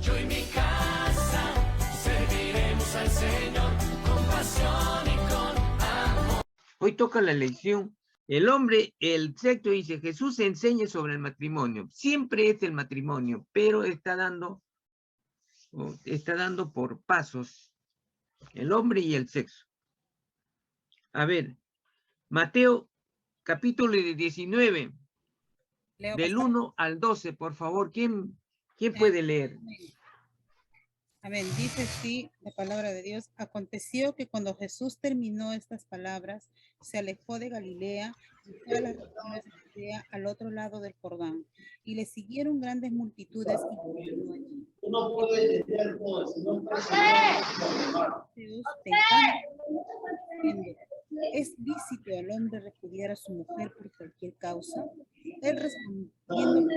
Yo y mi casa serviremos al Señor con pasión y con amor. Hoy toca la lección. El hombre, el sexto dice, Jesús enseña sobre el matrimonio. Siempre es el matrimonio, pero está dando por pasos el hombre y el sexo. A ver, Mateo capítulo 19, Leo, del pastor. 1 al 12, por favor. ¿Quién puede leer? Amén. Dice así la palabra de Dios. Aconteció que cuando Jesús terminó estas palabras, se alejó de Galilea y fue a las regiones de Judea al otro lado del Jordán. Y le siguieron grandes multitudes y predicó allí. ¿Es lícito al hombre repudiar a su mujer por cualquier causa? Él respondiendo,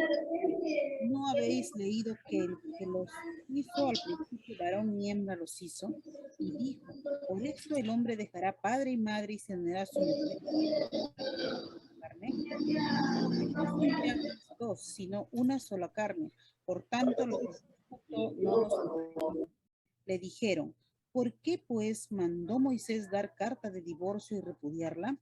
¿no habéis leído que el que los hizo al principio varón y hembra los hizo? Y dijo, por eso el hombre dejará padre y madre y se unirá a su mujer. Carne. Ya no es dos, sino una sola carne. Por tanto, lo que junto no los le dijeron, ¿por qué pues mandó Moisés dar carta de divorcio y repudiarla?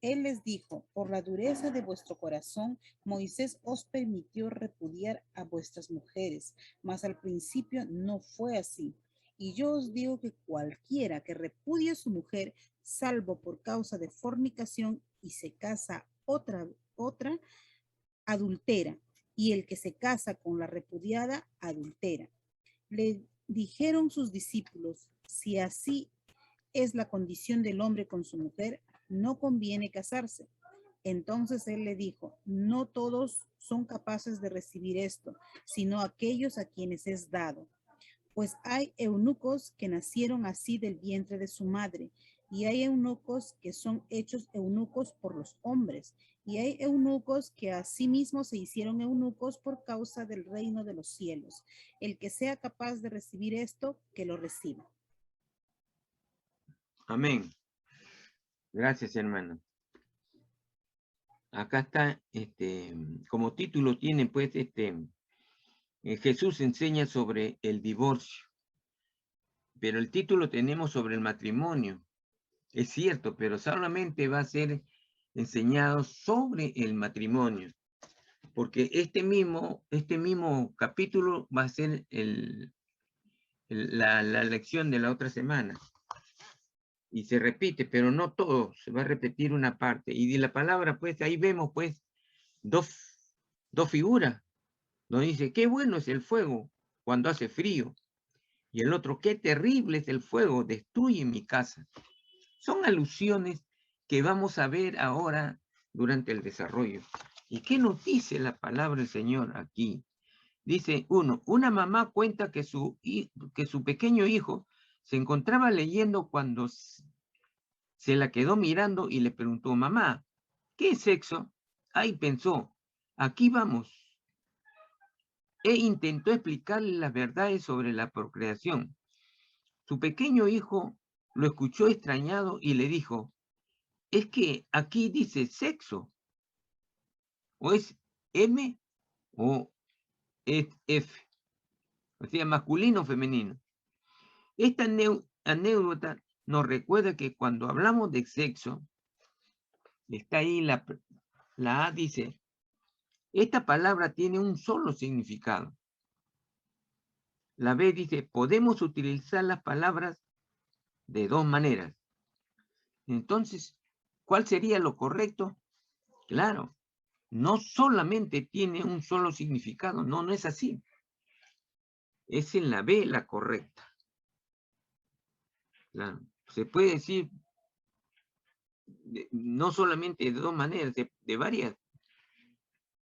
Él les dijo, por la dureza de vuestro corazón, Moisés os permitió repudiar a vuestras mujeres, mas al principio no fue así. Y yo os digo que cualquiera que repudie a su mujer, salvo por causa de fornicación y se casa otra, adultera, y el que se casa con la repudiada, adultera. Le dijeron sus discípulos, si así es la condición del hombre con su mujer, no conviene casarse. Entonces él le dijo, no todos son capaces de recibir esto, sino aquellos a quienes es dado. Pues hay eunucos que nacieron así del vientre de su madre, y hay eunucos que son hechos eunucos por los hombres, y hay eunucos que asimismo se hicieron eunucos por causa del reino de los cielos. El que sea capaz de recibir esto, que lo reciba. Amén. Gracias, hermano. Acá está, como título tiene, pues, Jesús enseña sobre el divorcio. Pero el título tenemos sobre el matrimonio. Es cierto, pero solamente va a ser enseñado sobre el matrimonio. Porque este mismo capítulo va a ser la lección de la otra semana. Y se repite, pero no todo, se va a repetir una parte. Y de la palabra, pues, ahí vemos, pues, dos figuras. Donde dice, qué bueno es el fuego cuando hace frío. Y el otro, qué terrible es el fuego, destruye mi casa. Son alusiones que vamos a ver ahora durante el desarrollo. ¿Y qué nos dice la palabra del Señor aquí? Dice, una mamá cuenta que su pequeño hijo se encontraba leyendo cuando se la quedó mirando y le preguntó, mamá, ¿qué es sexo? Ahí pensó, aquí vamos. Intentó explicarle las verdades sobre la procreación. Su pequeño hijo lo escuchó extrañado y le dijo, es que aquí dice sexo, o es M o es F, o sea, masculino o femenino. Esta anécdota nos recuerda que cuando hablamos de sexo, está ahí la A dice, esta palabra tiene un solo significado. La B dice, podemos utilizar las palabras de dos maneras. Entonces, ¿cuál sería lo correcto? Claro, no solamente tiene un solo significado, no es así. Es en la B la correcta. Claro, se puede decir no solamente de dos maneras, de varias.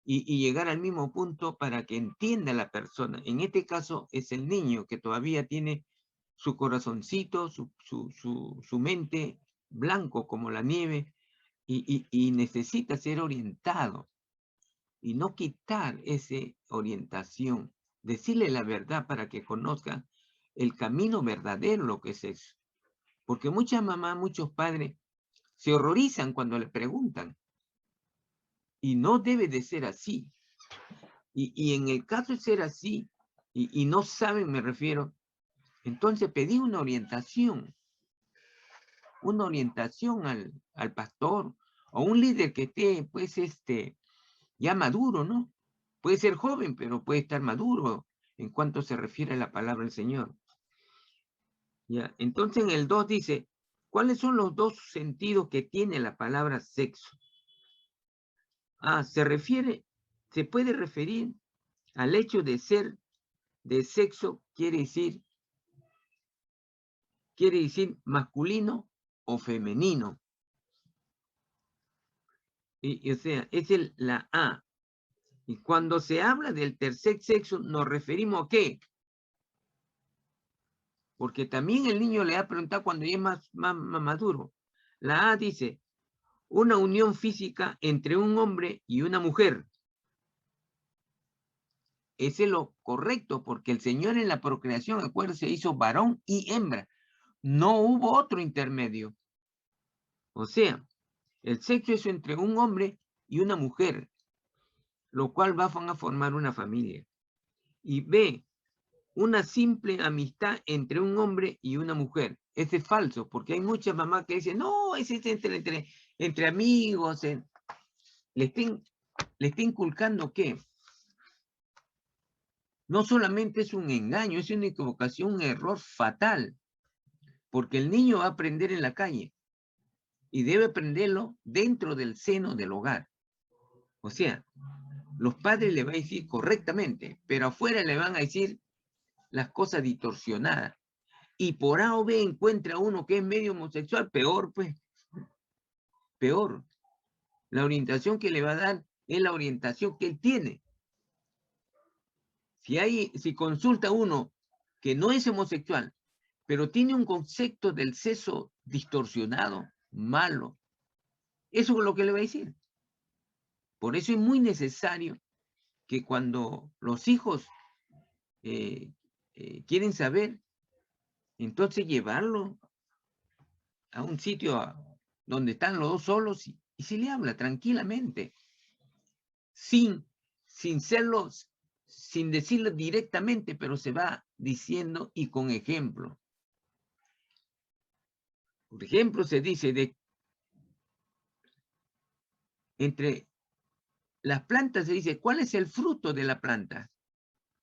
Y llegar al mismo punto para que entienda la persona. En este caso es el niño que todavía tiene su corazoncito, su mente blanco como la nieve y necesita ser orientado y no quitar esa orientación, decirle la verdad para que conozca el camino verdadero, lo que es eso. Porque muchas mamás, muchos padres se horrorizan cuando le preguntan y no debe de ser así. Y en el caso de ser así, y no saben, me refiero. Entonces pedí una orientación al pastor o un líder que esté, pues, ya maduro, ¿no? Puede ser joven, pero puede estar maduro en cuanto se refiere a la palabra del Señor. Ya, entonces en el 2 dice, ¿cuáles son los dos sentidos que tiene la palabra sexo? Se puede referir al hecho de ser de sexo, quiere decir masculino o femenino. O sea, es la A. Y cuando se habla del tercer sexo, ¿nos referimos a qué? Porque también el niño le ha preguntado cuando ya es más maduro. La A dice, una unión física entre un hombre y una mujer. Ese es lo correcto, porque el Señor en la procreación, acuérdense, hizo varón y hembra. No hubo otro intermedio. O sea, el sexo es entre un hombre y una mujer, lo cual van a formar una familia. Y B, una simple amistad entre un hombre y una mujer. Ese es falso, porque hay muchas mamás que dicen, no, ese es entre amigos. Le está inculcando que no solamente es un engaño, es una equivocación, un error fatal, porque el niño va a aprender en la calle y debe aprenderlo dentro del seno del hogar. O sea, los padres le van a decir correctamente, pero afuera le van a decir las cosas distorsionadas. Y por A o B encuentra uno que es medio homosexual, peor, pues, peor. La orientación que le va a dar es la orientación que él tiene. Si consulta uno que no es homosexual, pero tiene un concepto del sexo distorsionado, malo, eso es lo que le va a decir. Por eso es muy necesario que cuando los hijos quieren saber, entonces llevarlo a un sitio donde están los dos solos y se le habla tranquilamente, sin decirlo directamente, pero se va diciendo y con ejemplo. Por ejemplo, se dice entre las plantas se dice, ¿cuál es el fruto de la planta?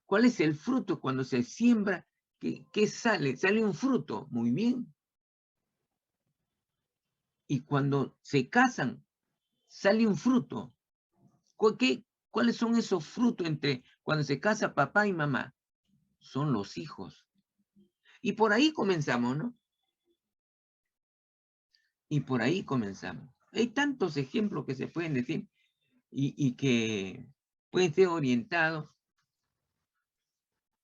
¿Cuál es el fruto cuando se siembra? ¿Qué sale? Sale un fruto, muy bien. Y cuando se casan, sale un fruto. ¿Cuáles son esos frutos entre cuando se casa papá y mamá? Son los hijos. Y por ahí comenzamos, ¿no? Y por ahí comenzamos. Hay tantos ejemplos que se pueden decir y que pueden ser orientados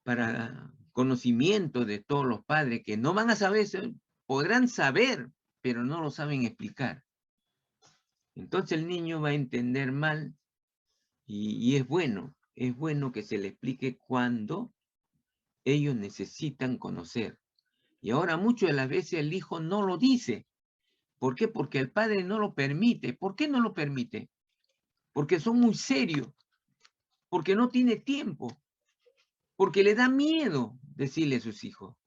para conocimiento de todos los padres que no van a saber, podrán saber, pero no lo saben explicar. Entonces el niño va a entender mal y es bueno que se le explique cuando ellos necesitan conocer. Y ahora muchas de las veces el hijo no lo dice. ¿Por qué? Porque el padre no lo permite. ¿Por qué no lo permite? Porque son muy serios, porque no tiene tiempo, porque le da miedo decirle a sus hijos.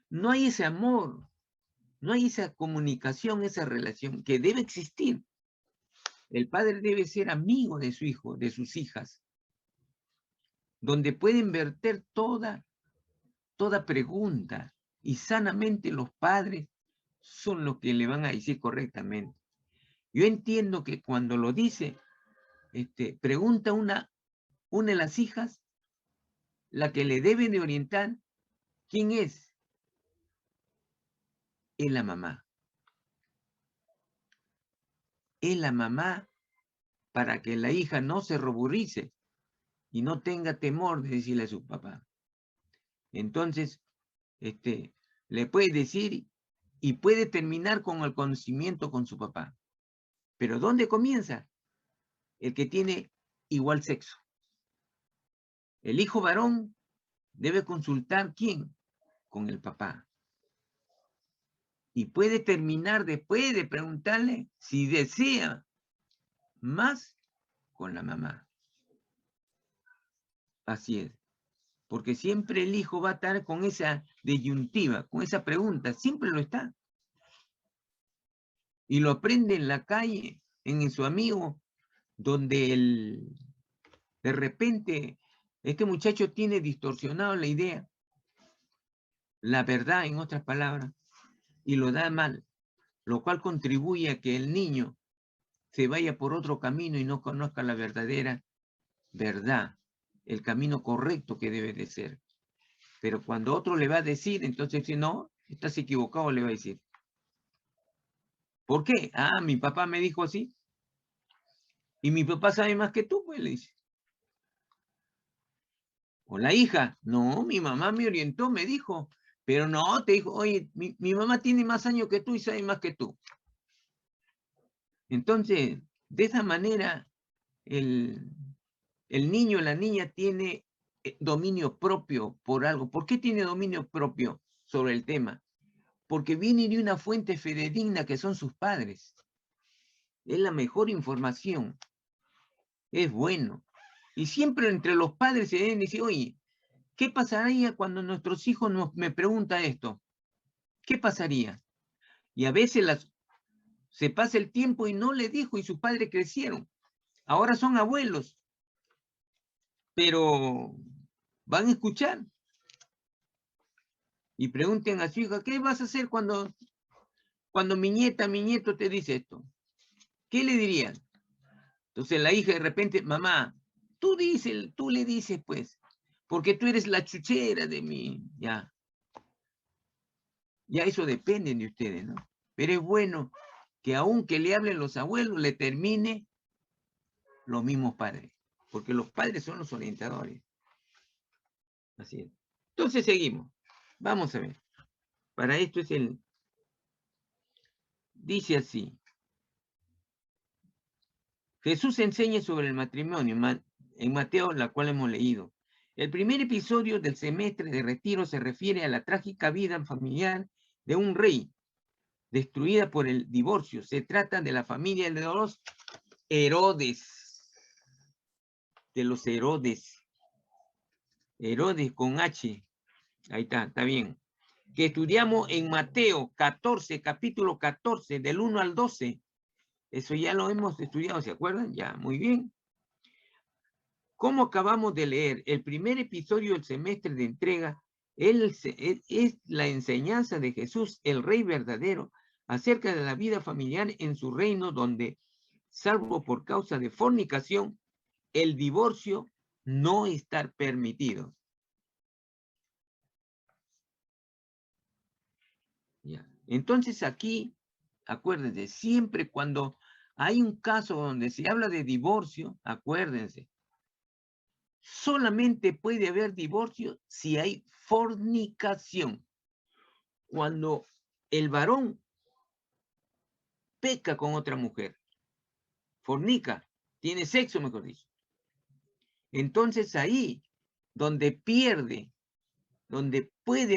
No hay ese amor, no hay esa comunicación, esa relación que debe existir. El padre debe ser amigo de su hijo, de sus hijas, donde pueden verter toda pregunta y sanamente los padres son los que le van a decir correctamente. Yo entiendo que cuando lo dice, pregunta una de las hijas, la que le debe de orientar, ¿quién es? Es la mamá. Es la mamá para que la hija no se ruborice y no tenga temor de decirle a su papá. Entonces, le puede decir y puede terminar con el conocimiento con su papá. Pero ¿dónde comienza? El que tiene igual sexo. El hijo varón debe consultar ¿quién? Con el papá. Y puede terminar después de preguntarle si desea más con la mamá. Así es. Porque siempre el hijo va a estar con esa disyuntiva, con esa pregunta, siempre lo está. Y lo aprende en la calle, en su amigo, donde de repente este muchacho tiene distorsionado la idea, la verdad en otras palabras, y lo da mal, lo cual contribuye a que el niño se vaya por otro camino y no conozca la verdadera verdad, el camino correcto que debe de ser. Pero cuando otro le va a decir, entonces si no, estás equivocado, le va a decir. ¿Por qué? Ah, mi papá me dijo así. Y mi papá sabe más que tú, pues le dice. O la hija, no, mi mamá me orientó, me dijo. Pero no, te dijo, oye, mi mamá tiene más años que tú y sabe más que tú. Entonces, de esa manera, el niño, la niña tiene dominio propio por algo. ¿Por qué tiene dominio propio sobre el tema? Porque viene de una fuente fidedigna que son sus padres. Es la mejor información. Es bueno. Y siempre entre los padres se deben decir, oye, ¿qué pasaría cuando nuestros hijos me preguntan esto? ¿Qué pasaría? Y a veces se pasa el tiempo y no le dijo y sus padres crecieron. Ahora son abuelos. Pero van a escuchar. Y pregunten a su hija, ¿qué vas a hacer cuando mi nieta, mi nieto te dice esto? ¿Qué le dirían? Entonces la hija de repente, mamá, tú le dices pues, porque tú eres la chuchera de mí. Ya eso depende de ustedes, ¿no? Pero es bueno que aunque le hablen los abuelos, le termine los mismos padres, porque los padres son los orientadores. Así es. Entonces seguimos. Vamos a ver. Para esto dice así. Jesús enseña sobre el matrimonio en Mateo, la cual hemos leído. El primer episodio del semestre de retiro se refiere a la trágica vida familiar de un rey, destruida por el divorcio. Se trata de la familia de los Herodes. De los Herodes. Herodes con H. Ahí está bien. Que estudiamos en Mateo 14, capítulo 14, del 1 al 12. Eso ya lo hemos estudiado, ¿se acuerdan? Ya, muy bien. Como acabamos de leer, el primer episodio del semestre de entrega es la enseñanza de Jesús, el Rey verdadero, acerca de la vida familiar en su reino, donde, salvo por causa de fornicación, el divorcio no está permitido. Ya. Entonces aquí, acuérdense, siempre cuando hay un caso donde se habla de divorcio, acuérdense, solamente puede haber divorcio si hay fornicación. Cuando el varón peca con otra mujer, fornica, tiene sexo, mejor dicho. Entonces ahí, donde puede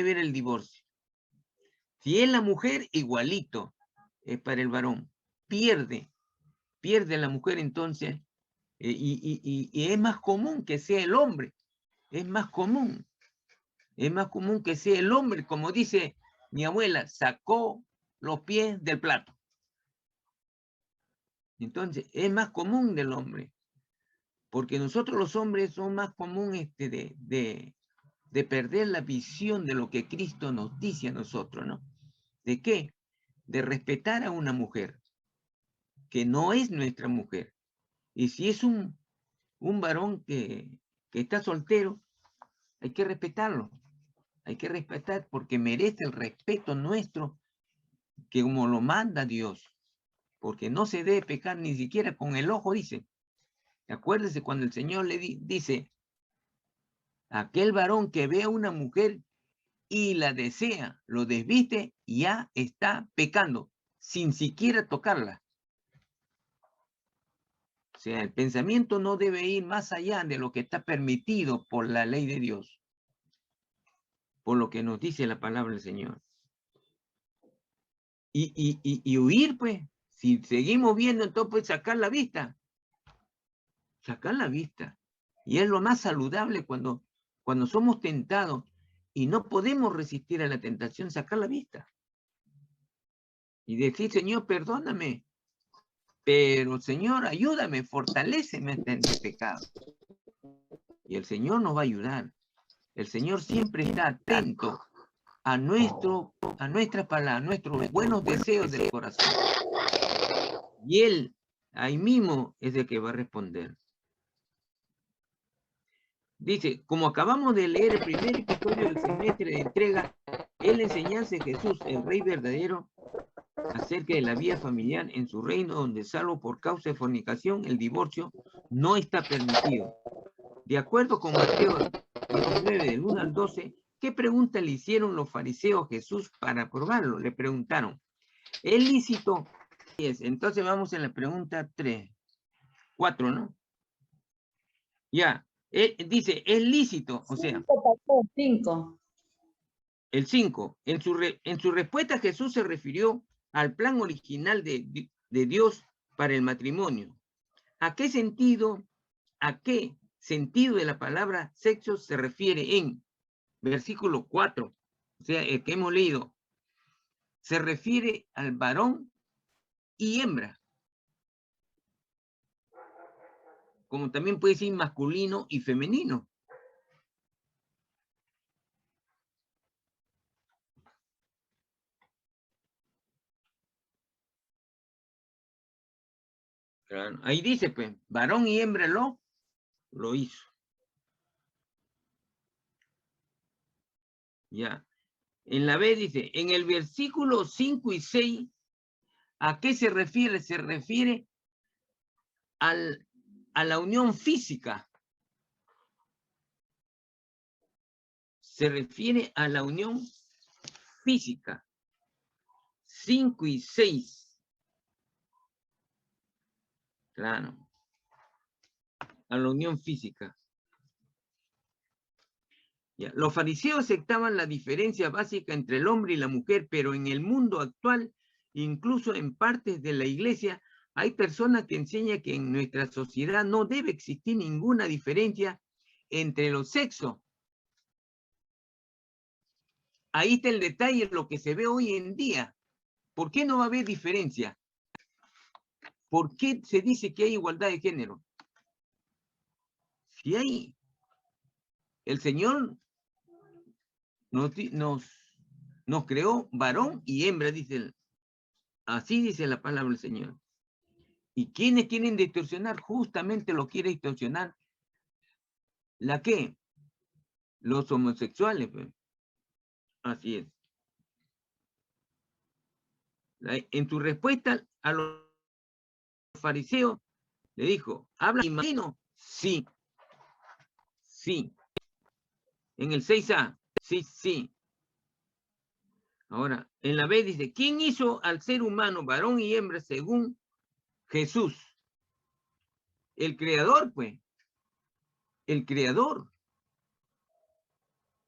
haber el divorcio. Si es la mujer, igualito es para el varón. Pierde la mujer entonces, y es más común que sea el hombre. Es más común que sea el hombre, como dice mi abuela, sacó los pies del plato. Entonces, es más común del hombre, porque nosotros los hombres somos más común de perder la visión de lo que Cristo nos dice a nosotros, ¿no? ¿De qué? De respetar a una mujer, que no es nuestra mujer. Y si es un varón que está soltero, hay que respetarlo. Hay que respetar porque merece el respeto nuestro, que como lo manda Dios. Porque no se debe pecar ni siquiera con el ojo, dice. Acuérdese cuando el Señor le dice, aquel varón que ve a una mujer y la desea, lo desviste, ya está pecando, sin siquiera tocarla. O sea, el pensamiento no debe ir más allá de lo que está permitido por la ley de Dios, por lo que nos dice la palabra del Señor. Y huir, pues, si seguimos viendo, entonces pues, sacar la vista. Sacar la vista. Y es lo más saludable cuando cuando somos tentados y no podemos resistir a la tentación, sacar la vista. Y decir, Señor, perdóname. Pero, Señor, ayúdame, fortaléceme en este pecado. Y el Señor nos va a ayudar. El Señor siempre está atento a nuestras palabras, a nuestros buenos deseos del corazón. Y Él, ahí mismo, es el que va a responder. Dice, como acabamos de leer el primer episodio del semestre de entrega, es la enseñanza de Jesús, el Rey verdadero, acerca de la vida familiar en su reino, donde salvo por causa de fornicación, el divorcio no está permitido. De acuerdo con Mateo 19, del 1 al 12, ¿qué pregunta le hicieron los fariseos a Jesús para probarlo? Le preguntaron, ¿es lícito? Entonces vamos en la pregunta 4, ¿no? Ya, dice, es lícito, o sea, 5. el 5. En su respuesta Jesús se refirió al plan original de Dios para el matrimonio. ¿A qué sentido de la palabra sexo se refiere en versículo 4? O sea, el que hemos leído. Se refiere al varón y hembra. Como también puede decir masculino y femenino. Claro. Ahí dice, pues, varón y hembra lo hizo. Ya. En la B dice, en el versículo 5 y 6, ¿a qué se refiere? Se refiere a la unión física. Se refiere a la unión física. 5 y 6. Claro. A la unión física. Ya. Los fariseos aceptaban la diferencia básica entre el hombre y la mujer, pero en el mundo actual, incluso en partes de la iglesia, hay personas que enseñan que en nuestra sociedad no debe existir ninguna diferencia entre los sexos. Ahí está el detalle, lo que se ve hoy en día. ¿Por qué no va a haber diferencia? ¿Por qué se dice que hay igualdad de género? Si hay, el Señor nos creó varón y hembra, dice él. Así dice la palabra del Señor. ¿Y quiénes quieren distorsionar? Justamente lo quiere distorsionar. ¿La qué? Los homosexuales, pues. Así es. En tu respuesta a los fariseos, le dijo, ¿habla imagino? Sí. Sí. En el 6a, sí, sí. Ahora, en la B dice, ¿quién hizo al ser humano, varón y hembra, según Jesús? El creador, pues. El creador.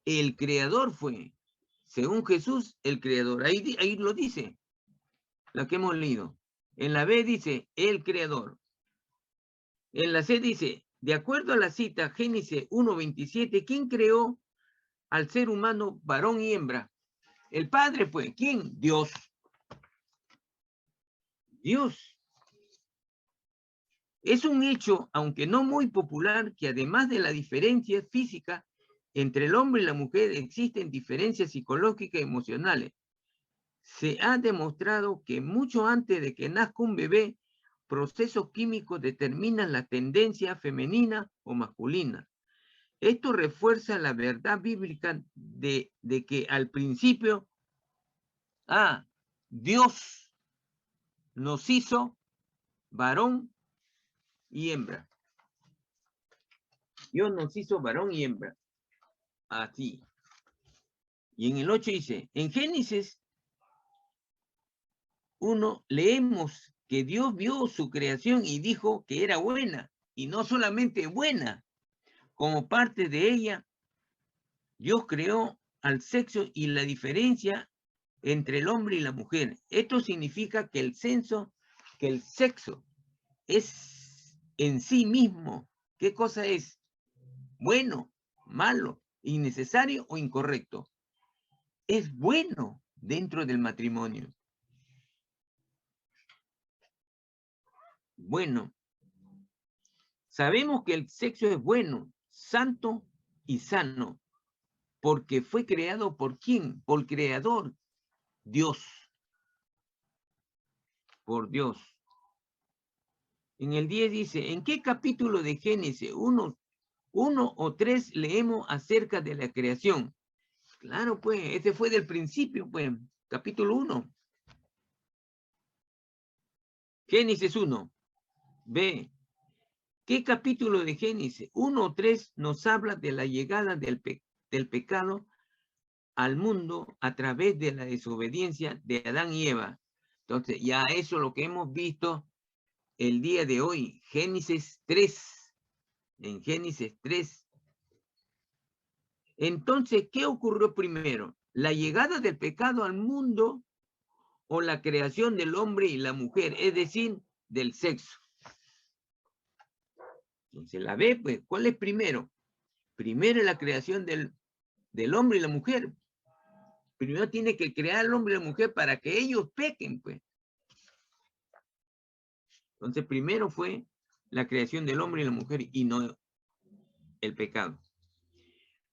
El creador fue. Según Jesús, el creador. Ahí lo dice. La que hemos leído. En la B dice, el creador. En la C dice, de acuerdo a la cita Génesis 1:27, ¿quién creó al ser humano, varón y hembra? El Padre, pues. ¿Quién? Dios. Dios. Es un hecho, aunque no muy popular, que además de la diferencia física entre el hombre y la mujer, existen diferencias psicológicas y emocionales. Se ha demostrado que mucho antes de que nazca un bebé, procesos químicos determinan la tendencia femenina o masculina. Esto refuerza la verdad bíblica de que al principio, Dios nos hizo varón y hembra. Dios nos hizo varón y hembra. Así. Y en el 8 dice, en Génesis 1 leemos que Dios vio su creación y dijo que era buena. Y no solamente buena, como parte de ella, Dios creó al sexo y la diferencia entre el hombre y la mujer. Esto significa que el sexo es en sí mismo. ¿Qué cosa es? Bueno, malo, innecesario o incorrecto. Es bueno dentro del matrimonio. Bueno. Sabemos que el sexo es bueno, santo y sano, porque fue creado ¿por quién? Por el Creador, Dios. Por Dios. En el 10 dice, ¿en qué capítulo de Génesis? Uno o 3 leemos acerca de la creación. Claro, pues, este fue del principio, pues, capítulo 1. Génesis 1. Ve, ¿qué capítulo de Génesis? 1 o 3 nos habla de la llegada del pecado al mundo a través de la desobediencia de Adán y Eva. Entonces, ya eso es lo que hemos visto el día de hoy, Génesis 3. En Génesis 3. Entonces, ¿qué ocurrió primero? ¿La llegada del pecado al mundo o la creación del hombre y la mujer? Es decir, del sexo. Entonces, la ve, pues, ¿cuál es primero? Primero la creación del hombre y la mujer. Primero tiene que crear el hombre y la mujer para que ellos pequen, pues. Entonces, primero fue la creación del hombre y la mujer y no el pecado.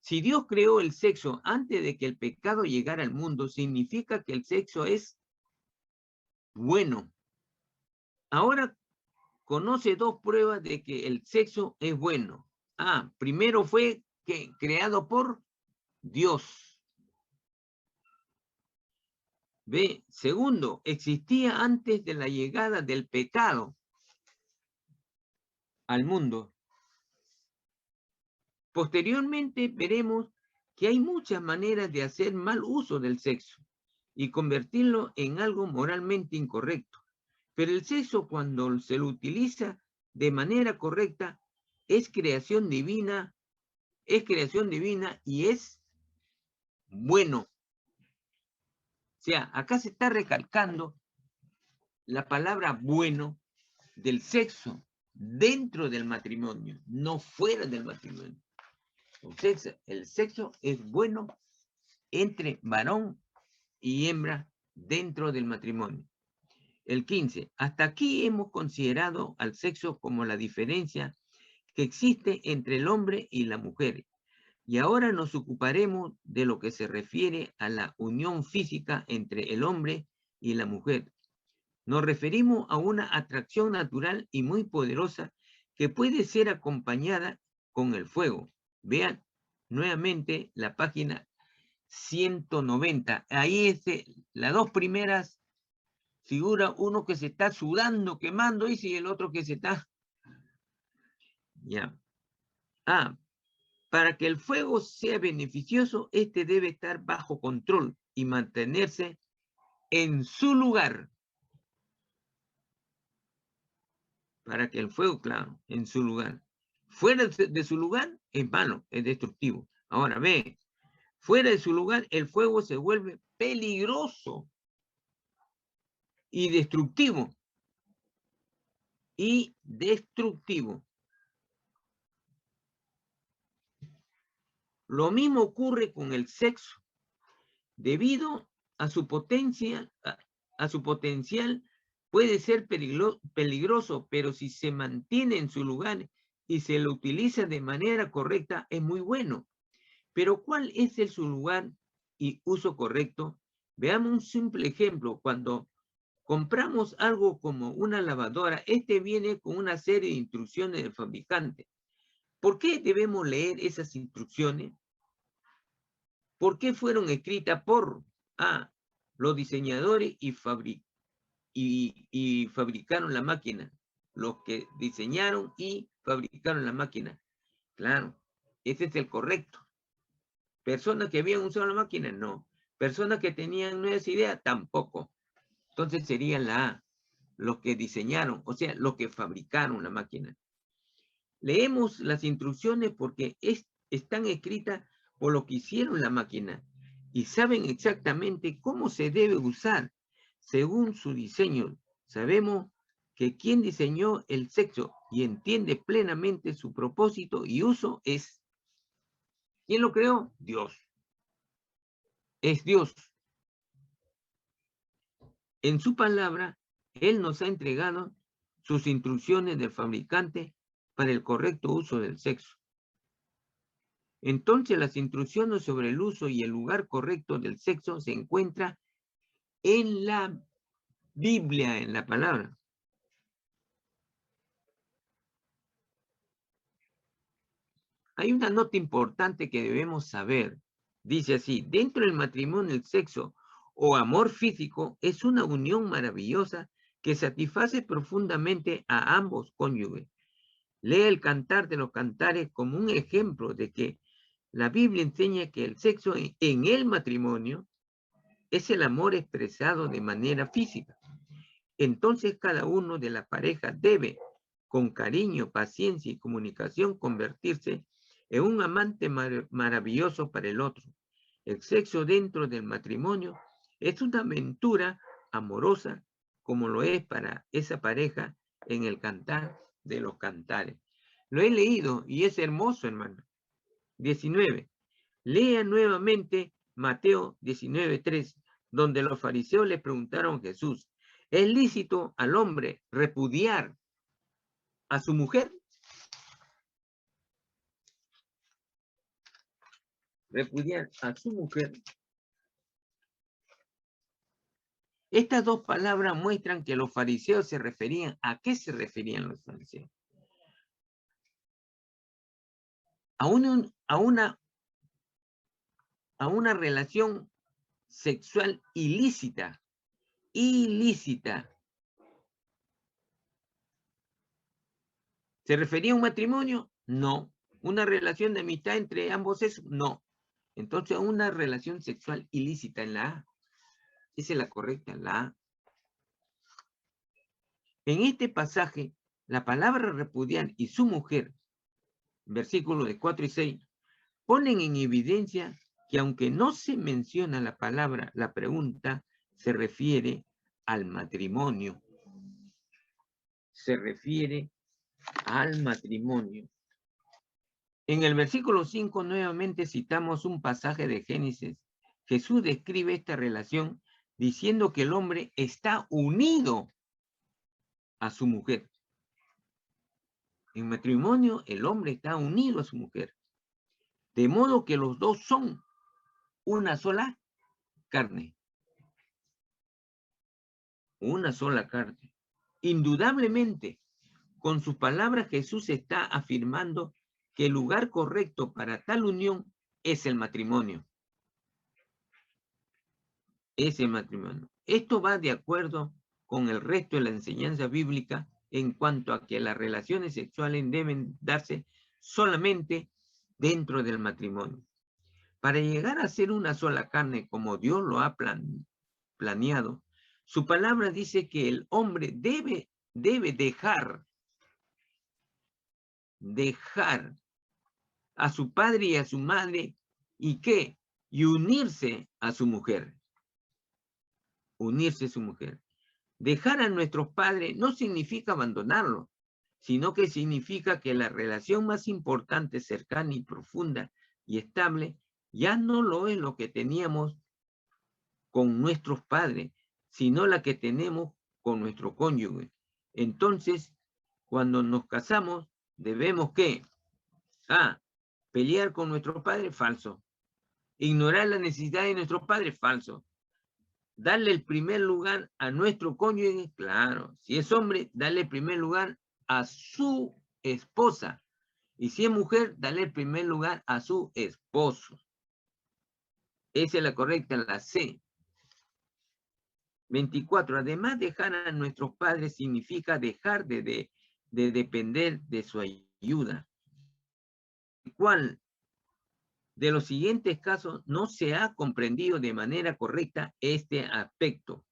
Si Dios creó el sexo antes de que el pecado llegara al mundo, significa que el sexo es bueno. Ahora conoce dos pruebas de que el sexo es bueno. Primero fue creado por Dios. B, segundo, existía antes de la llegada del pecado al mundo. Posteriormente veremos que hay muchas maneras de hacer mal uso del sexo y convertirlo en algo moralmente incorrecto. Pero el sexo, cuando se lo utiliza de manera correcta, es creación divina y es bueno. O sea, acá se está recalcando la palabra bueno del sexo dentro del matrimonio, no fuera del matrimonio. Entonces, el sexo es bueno entre varón y hembra dentro del matrimonio. El 15. Hasta aquí hemos considerado al sexo como la diferencia que existe entre el hombre y la mujer. Y ahora nos ocuparemos de lo que se refiere a la unión física entre el hombre y la mujer. Nos referimos a una atracción natural y muy poderosa que puede ser acompañada con el fuego. Vean nuevamente la página 190. Ahí las dos primeras figuras, uno que se está sudando, quemando, y el otro que se está... Ya. Para que el fuego sea beneficioso, este debe estar bajo control y mantenerse en su lugar. Para que el fuego, claro, en su lugar. Fuera de su lugar es malo, es destructivo. Ahora ve, fuera de su lugar el fuego se vuelve peligroso y destructivo. Lo mismo ocurre con el sexo. Debido a su potencia, a su potencial, puede ser peligroso, pero si se mantiene en su lugar y se lo utiliza de manera correcta, es muy bueno. Pero ¿cuál es su lugar y uso correcto? Veamos un simple ejemplo. Cuando compramos algo como una lavadora, este viene con una serie de instrucciones del fabricante. ¿Por qué debemos leer esas instrucciones? ¿Por qué fueron escritas por los diseñadores y fabricaron la máquina? Los que diseñaron y fabricaron la máquina. Claro, ese es el correcto. Personas que habían usado la máquina, no. Personas que tenían nuevas ideas, tampoco. Entonces sería la A, los que diseñaron, o sea, los que fabricaron la máquina. Leemos las instrucciones porque están escritas por lo que hicieron la máquina y saben exactamente cómo se debe usar según su diseño. Sabemos que quien diseñó el sexo y entiende plenamente su propósito y uso es ¿Quién lo creó? Dios. Es Dios. En su palabra, Él nos ha entregado sus instrucciones del fabricante para el correcto uso del sexo. Entonces, las instrucciones sobre el uso y el lugar correcto del sexo se encuentran en la Biblia, en la palabra. Hay una nota importante que debemos saber. Dice así: dentro del matrimonio, el sexo o amor físico es una unión maravillosa que satisface profundamente a ambos cónyuges. Lee el Cantar de los Cantares como un ejemplo de que la Biblia enseña que el sexo en el matrimonio es el amor expresado de manera física. Entonces cada uno de la pareja debe, con cariño, paciencia y comunicación, convertirse en un amante maravilloso para el otro. El sexo dentro del matrimonio es una aventura amorosa, como lo es para esa pareja en el Cantar de los Cantares. Lo he leído y es hermoso, hermano. 19. Lea nuevamente Mateo 19:3, donde los fariseos le preguntaron a Jesús: ¿es lícito al hombre repudiar a su mujer? Repudiar a su mujer. Estas dos palabras muestran que los fariseos se referían. ¿A qué se referían los fariseos? A una relación sexual ilícita. Ilícita. ¿Se refería a un matrimonio? No. ¿Una relación de amistad entre ambos sexos? No. Entonces, una relación sexual ilícita en la A. Esa es la correcta, la A. En este pasaje, la palabra repudiar y su mujer, versículos de 4 y 6, ponen en evidencia que aunque no se menciona la palabra, la pregunta se refiere al matrimonio. Se refiere al matrimonio. En el versículo 5 nuevamente citamos un pasaje de Génesis. Jesús describe esta relación diciendo que el hombre está unido a su mujer. En matrimonio, el hombre está unido a su mujer. De modo que los dos son una sola carne. Una sola carne. Indudablemente, con sus palabras Jesús está afirmando que el lugar correcto para tal unión es el matrimonio. Es el matrimonio. Esto va de acuerdo con el resto de la enseñanza bíblica en cuanto a que las relaciones sexuales deben darse solamente dentro del matrimonio. Para llegar a ser una sola carne como Dios lo ha planeado, su palabra dice que el hombre debe dejar a su padre y a su madre, ¿y qué? Y unirse a su mujer. Unirse a su mujer. Dejar a nuestros padres no significa abandonarlos, sino que significa que la relación más importante, cercana y profunda y estable ya no lo es lo que teníamos con nuestros padres, sino la que tenemos con nuestro cónyuge. Entonces, cuando nos casamos, debemos ¿qué? Pelear con nuestro padre, falso. Ignorar la necesidad de nuestro padre, falso. Darle el primer lugar a nuestro cónyuge, claro. Si es hombre, darle el primer lugar a su esposa. Y si es mujer, darle el primer lugar a su esposo. Esa es la correcta, la C. 24. Además, dejar a nuestros padres significa dejar de depender de su ayuda. ¿Cuál de los siguientes casos no se ha comprendido de manera correcta este aspecto?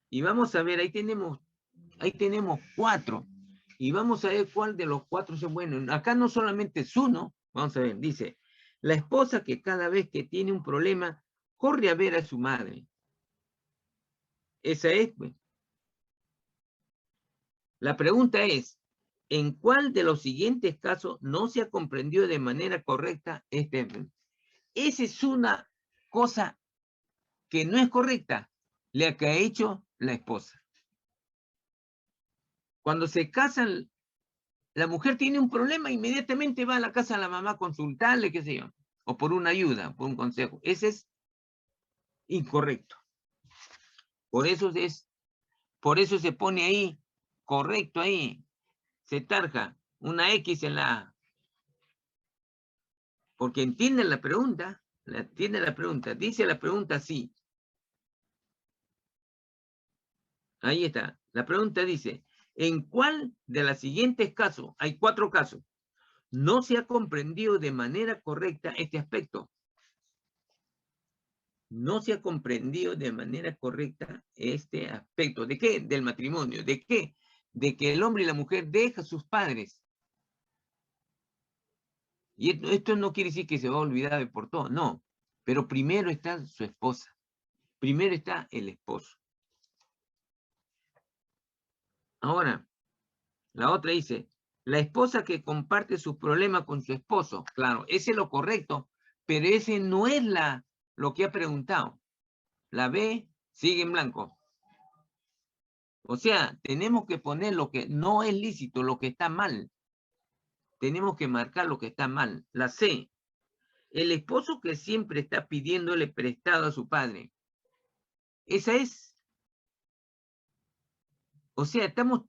Y vamos a ver, ahí tenemos 4. Y vamos a ver cuál de los 4 es bueno. Acá no solamente es uno, vamos a ver, dice, la esposa que cada vez que tiene un problema, corre a ver a su madre. Esa es, pues. La pregunta es, ¿en cuál de los siguientes casos no se ha comprendido de manera correcta este? esa es una cosa que no es correcta, la que ha hecho la esposa. Cuando se casan, la mujer tiene un problema, inmediatamente va a la casa de la mamá a consultarle, qué sé yo, o por una ayuda, por un consejo. Ese es incorrecto. Por eso se pone ahí, correcto ahí, se tarja una X en la A. Porque entienden la pregunta, dice la pregunta así. Ahí está, la pregunta dice, ¿en cuál de los siguientes casos, hay 4 casos, no se ha comprendido de manera correcta este aspecto? No se ha comprendido de manera correcta este aspecto. ¿De qué? Del matrimonio. ¿De qué? De que el hombre y la mujer dejan a sus padres. Y esto no quiere decir que se va a olvidar de por todo, no. Pero primero está su esposa. Primero está el esposo. Ahora, la otra dice, la esposa que comparte sus problemas con su esposo. Claro, ese es lo correcto, pero ese no es lo que ha preguntado. La B sigue en blanco. O sea, tenemos que poner lo que no es lícito, lo que está mal. Tenemos que marcar lo que está mal. La C, el esposo que siempre está pidiéndole prestado a su padre. Esa es. O sea, estamos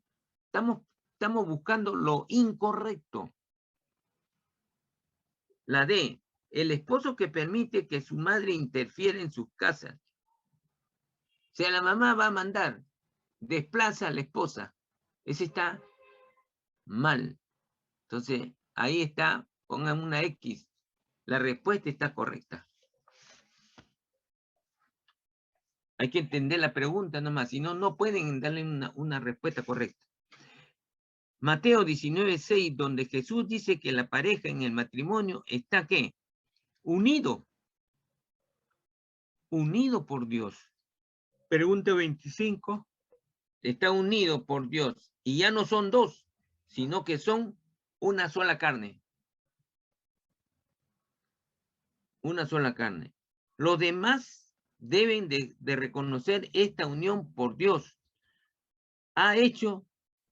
buscando lo incorrecto. La D, el esposo que permite que su madre interfiera en sus casas. O sea, la mamá va a mandar, desplaza a la esposa. Ese está mal. Entonces, ahí está, pongan una X. La respuesta está correcta. Hay que entender la pregunta nomás, si no, no pueden darle una respuesta correcta. Mateo 19:6, donde Jesús dice que la pareja en el matrimonio está, ¿qué? Unido por Dios. Pregunta 25, está unido por Dios y ya no son 2, sino que son una sola carne. Una sola carne. Los demás deben de reconocer esta unión por Dios. Ha hecho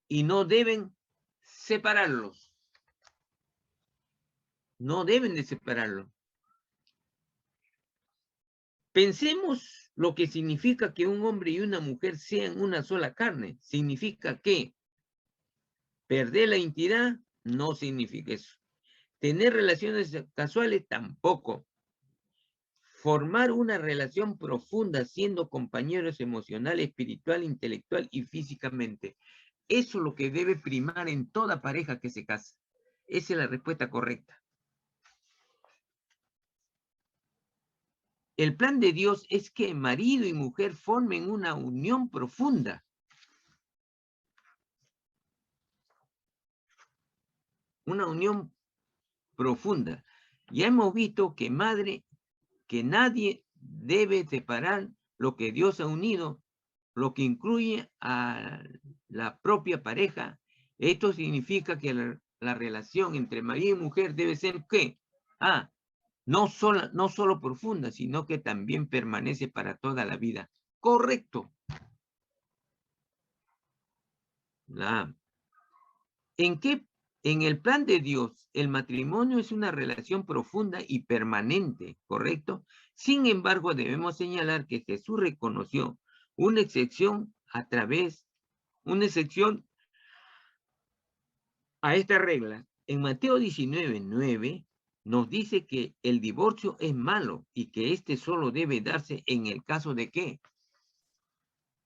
y no deben separarlos. No deben de separarlos. Pensemos lo que significa que un hombre y una mujer sean una sola carne. Significa que perder la identidad no significa eso. Tener relaciones casuales tampoco. Formar una relación profunda siendo compañeros emocional, espiritual, intelectual y físicamente. Eso es lo que debe primar en toda pareja que se casa. Esa es la respuesta correcta. El plan de Dios es que marido y mujer formen una unión profunda. Una unión profunda. Ya hemos visto que nadie debe separar lo que Dios ha unido, lo que incluye a la propia pareja. Esto significa que la relación entre marido y mujer debe ser ¿qué? No solo profunda, sino que también permanece para toda la vida. Correcto. En el plan de Dios, el matrimonio es una relación profunda y permanente, ¿correcto? Sin embargo, debemos señalar que Jesús reconoció una excepción a esta regla. En Mateo 19:9 nos dice que el divorcio es malo y que este solo debe darse en el caso de ¿qué?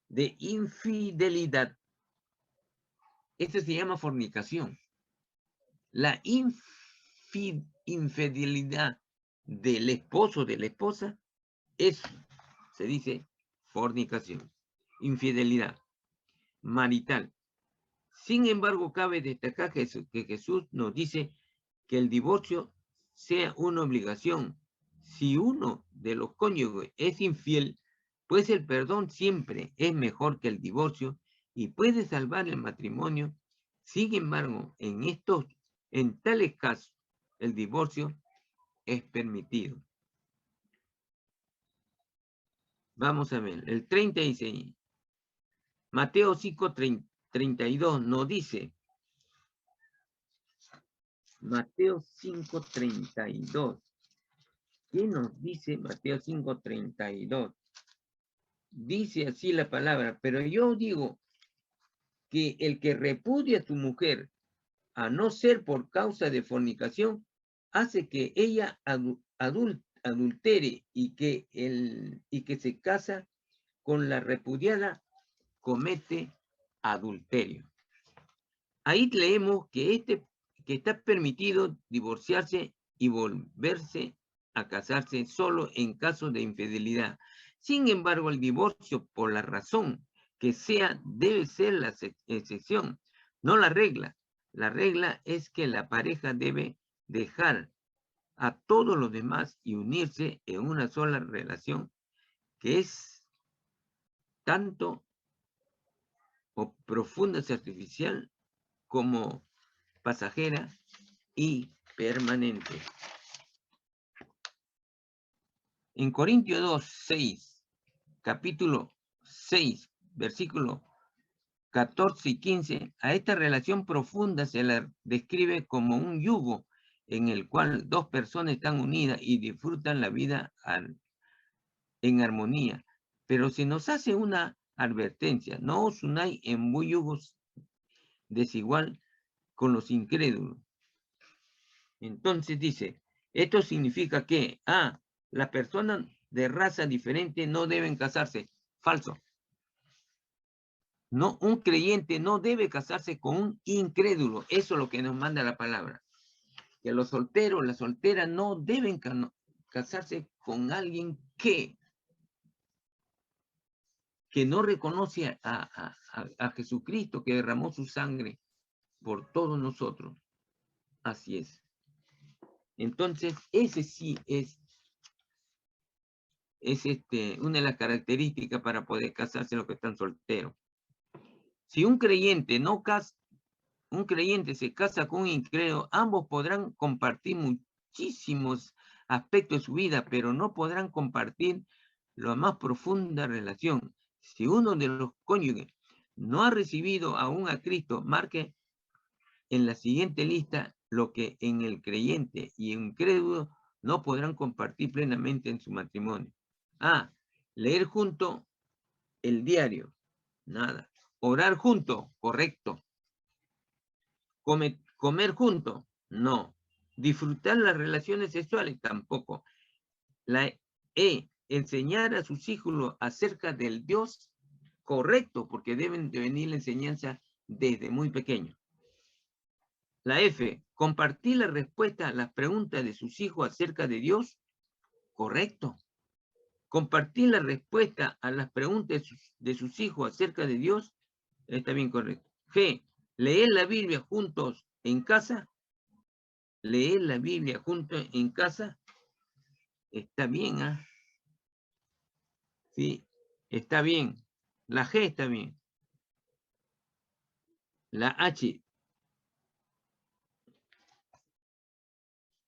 De infidelidad. Esto se llama fornicación. La infidelidad del esposo o de la esposa se dice fornicación, infidelidad marital. Sin embargo, cabe destacar que Jesús nos dice que el divorcio sea una obligación. Si uno de los cónyuges es infiel, pues el perdón siempre es mejor que el divorcio y puede salvar el matrimonio. Sin embargo, en tales casos, el divorcio es permitido. Vamos a ver, el 30 dice, Mateo 5, 32 nos dice, Mateo 5, 32. ¿Qué nos dice Mateo 5, 32? Dice así la palabra, pero yo digo que el que repudia a su mujer, a no ser por causa de fornicación, hace que ella adultere y que se casa con la repudiada comete adulterio. Ahí leemos que está permitido divorciarse y volverse a casarse solo en caso de infidelidad. Sin embargo, el divorcio, por la razón que sea, debe ser la excepción, no la regla. La regla es que la pareja debe dejar a todos los demás y unirse en una sola relación que es tanto o profunda y artificial como pasajera y permanente. En Corintios 2, 6, capítulo 6, versículo 14 y 15, a esta relación profunda se la describe como un yugo en el cual dos personas están unidas y disfrutan la vida en armonía. Pero se nos hace una advertencia: no os unáis en yugos desigual con los incrédulos. Entonces dice, esto significa que las personas de raza diferente no deben casarse. Falso. No, un creyente no debe casarse con un incrédulo. Eso es lo que nos manda la palabra. Que los solteros, las solteras no deben casarse con alguien que no reconoce a Jesucristo, que derramó su sangre por todos nosotros. Así es. Entonces, ese sí es una de las características para poder casarse los que están solteros. Si un creyente se casa con un incrédulo, ambos podrán compartir muchísimos aspectos de su vida, pero no podrán compartir la más profunda relación. Si uno de los cónyuges no ha recibido aún a Cristo, marque en la siguiente lista lo que en el creyente y el incrédulo no podrán compartir plenamente en su matrimonio. Leer junto el diario, nada. Orar junto, correcto. Comer junto, no. Disfrutar las relaciones sexuales, tampoco. Enseñar a sus hijos acerca del Dios, correcto, porque deben de venir la enseñanza desde muy pequeño. La F, compartir la respuesta a las preguntas de sus hijos acerca de Dios, correcto. Compartir la respuesta a las preguntas de sus hijos acerca de Dios, está bien correcto. G, leer la Biblia juntos en casa. Leer la Biblia juntos en casa, está bien, Sí, está bien. La G está bien. La H,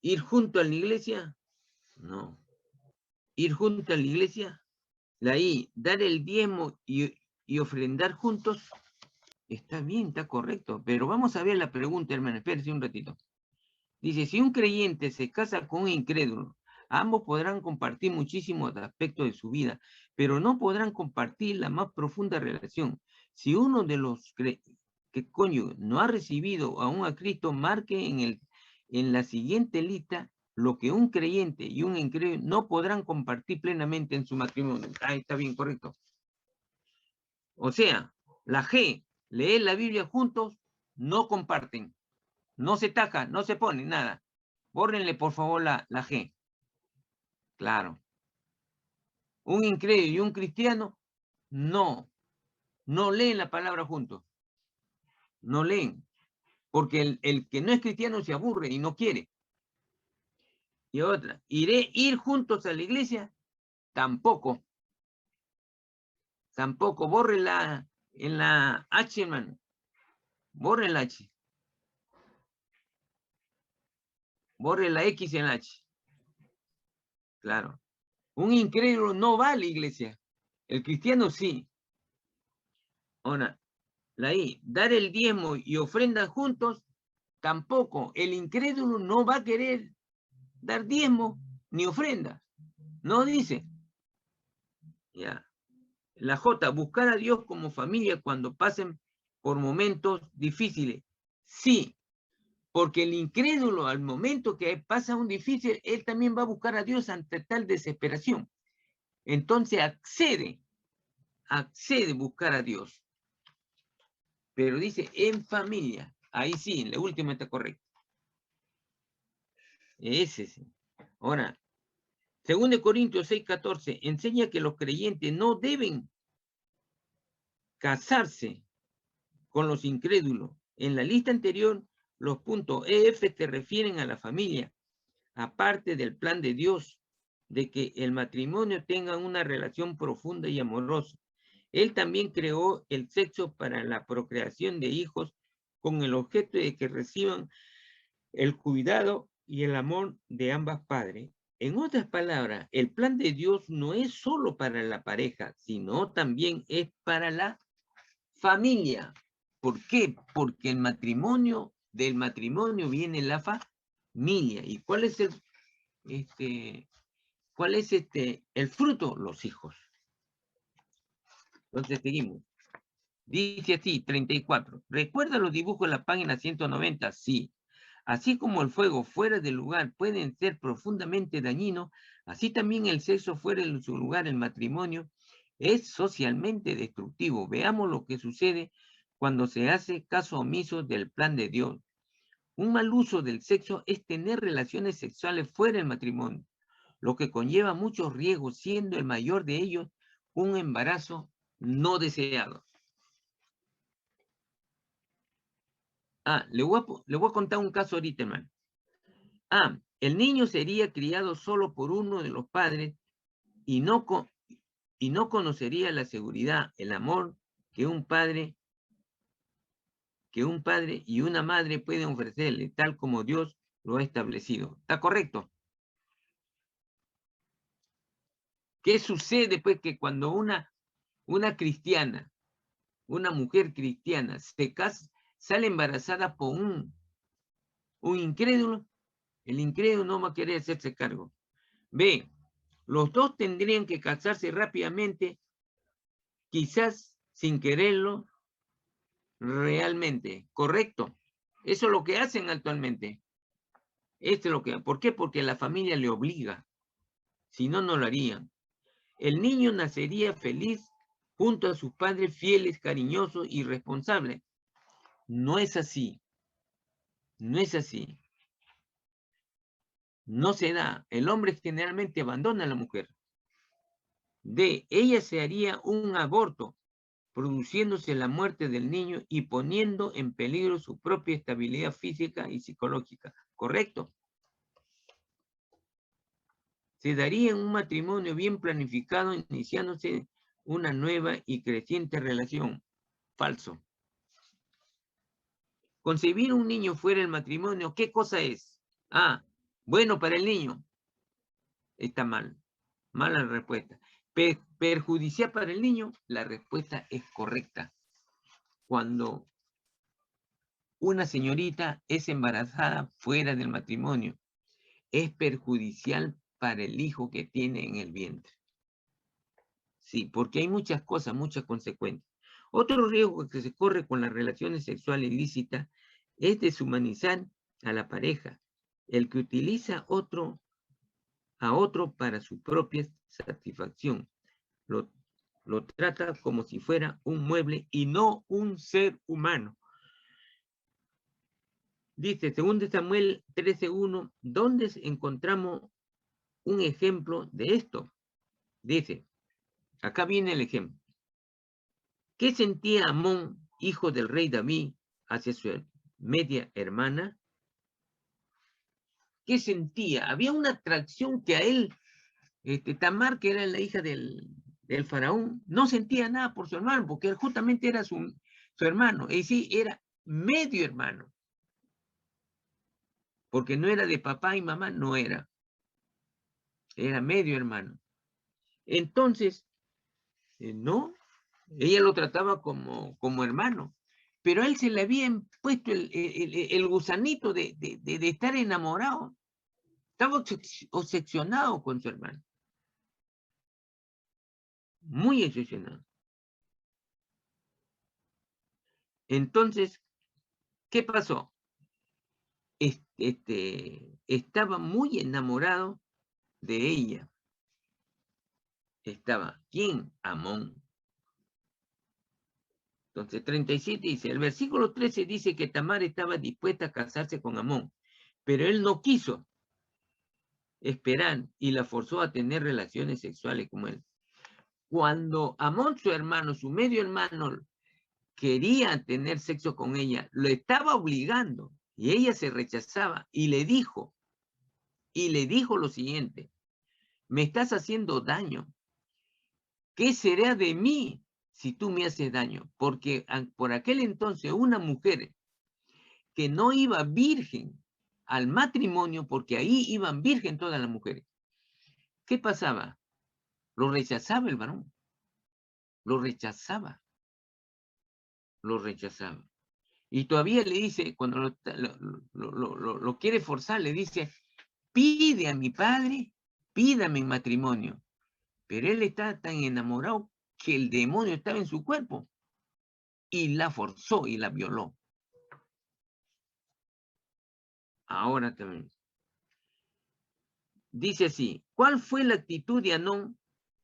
ir junto a la iglesia, no. Ir junto a la iglesia. La I, dar el diezmo y ofrendar juntos, está bien, está correcto. Pero vamos a ver la pregunta, hermano, espérese un ratito. Dice, si un creyente se casa con un incrédulo, ambos podrán compartir muchísimos aspectos de su vida, pero no podrán compartir la más profunda relación. Si uno de los cónyuges no ha recibido aún a Cristo, marque en la siguiente lista lo que un creyente y un incrédulo no podrán compartir plenamente en su matrimonio. Está bien, correcto. O sea, la G, leer la Biblia juntos, no comparten. No se taja, no se pone nada. Bórrenle, por favor, la G. Claro. Un incrédulo y un cristiano no leen la palabra juntos. No leen. Porque el que no es cristiano se aburre y no quiere. Y otra, ir juntos a la iglesia, tampoco. Tampoco. Bórrela en la H, hermano. Borre la H. Borre la X en la H. Claro. Un incrédulo no va a la iglesia. El cristiano sí. Ahora, dar el diezmo y ofrenda juntos, tampoco. El incrédulo no va a querer dar diezmo ni ofrenda. No dice. Ya. La J, buscar a Dios como familia cuando pasen por momentos difíciles. Sí, porque el incrédulo al momento que pasa un difícil, él también va a buscar a Dios ante tal desesperación. Entonces accede a buscar a Dios. Pero dice en familia. Ahí sí, en la última está correcto. Ese sí. Ahora, 2 Corintios 6:14 enseña que los creyentes no deben casarse con los incrédulos. En la lista anterior, los puntos EF te refieren a la familia, aparte del plan de Dios, de que el matrimonio tenga una relación profunda y amorosa. Él también creó el sexo para la procreación de hijos con el objeto de que reciban el cuidado y el amor de ambas padres. En otras palabras, el plan de Dios no es solo para la pareja, sino también es para la familia. ¿Por qué? Porque el matrimonio, del matrimonio viene la familia. ¿Y cuál es el fruto? Los hijos. Entonces seguimos. Dice así, 34. ¿Recuerda los dibujos en la página 190? Sí. Así como el fuego fuera del lugar pueden ser profundamente dañinos, así también el sexo fuera de su lugar, el matrimonio, es socialmente destructivo. Veamos lo que sucede cuando se hace caso omiso del plan de Dios. Un mal uso del sexo es tener relaciones sexuales fuera del matrimonio, lo que conlleva muchos riesgos, siendo el mayor de ellos un embarazo no deseado. Le voy a contar un caso ahorita, hermano. El niño sería criado solo por uno de los padres y no conocería la seguridad, el amor que un padre y una madre pueden ofrecerle, tal como Dios lo ha establecido. ¿Está correcto? ¿Qué sucede, pues, que cuando una cristiana, una mujer cristiana, se casa, sale embarazada por un incrédulo? El incrédulo no va a querer hacerse cargo. Ve, los dos tendrían que casarse rápidamente, quizás sin quererlo realmente. ¿Correcto? Eso es lo que hacen actualmente. ¿Por qué? Porque la familia le obliga. Si no, no lo harían. El niño nacería feliz junto a sus padres fieles, cariñosos y responsables. No es así. No es así. No se da. El hombre generalmente abandona a la mujer. Ella se haría un aborto, produciéndose la muerte del niño y poniendo en peligro su propia estabilidad física y psicológica. ¿Correcto? Se daría en un matrimonio bien planificado, iniciándose una nueva y creciente relación. Falso. Concebir un niño fuera del matrimonio, ¿qué cosa es? Bueno para el niño. Está mal. Mala respuesta. Perjudicial para el niño, la respuesta es correcta. Cuando una señorita es embarazada fuera del matrimonio, es perjudicial para el hijo que tiene en el vientre. Sí, porque hay muchas cosas, muchas consecuencias. Otro riesgo que se corre con las relaciones sexuales ilícitas es deshumanizar a la pareja, el que utiliza a otro para su propia satisfacción. Lo trata como si fuera un mueble y no un ser humano. Dice, 2 Samuel 13:1, ¿dónde encontramos un ejemplo de esto? Dice, acá viene el ejemplo. ¿Qué sentía Amón, hijo del rey David, hacia su media hermana? ¿Qué sentía? Había una atracción que a él, Tamar, que era la hija del faraón, no sentía nada por su hermano, porque justamente era su hermano, es decir, era medio hermano. Porque no era de papá y mamá, no era. Era medio hermano. Entonces, No, ella lo trataba como hermano, pero a él se le había puesto el gusanito de estar enamorado. Estaba obsesionado con su hermano. Muy obsesionado. Entonces, ¿qué pasó? Estaba muy enamorado de ella. Estaba, ¿quién? Amón. Entonces, 37 dice, el versículo 13 dice que Tamar estaba dispuesta a casarse con Amón, pero él no quiso esperar y la forzó a tener relaciones sexuales con él. Cuando Amón, su hermano, su medio hermano, quería tener sexo con ella, lo estaba obligando y ella se rechazaba y le dijo lo siguiente: me estás haciendo daño. ¿Qué será de mí si tú me haces daño? Porque por aquel entonces una mujer que no iba virgen al matrimonio, porque ahí iban virgen todas las mujeres, ¿qué pasaba? Lo rechazaba el varón. Lo rechazaba. Y todavía le dice, cuando lo quiere forzar, le dice, pide a mi padre, pídame en matrimonio. Pero él está tan enamorado que el demonio estaba en su cuerpo y la forzó y la violó. Ahora también. Dice así, ¿cuál fue la actitud de Amón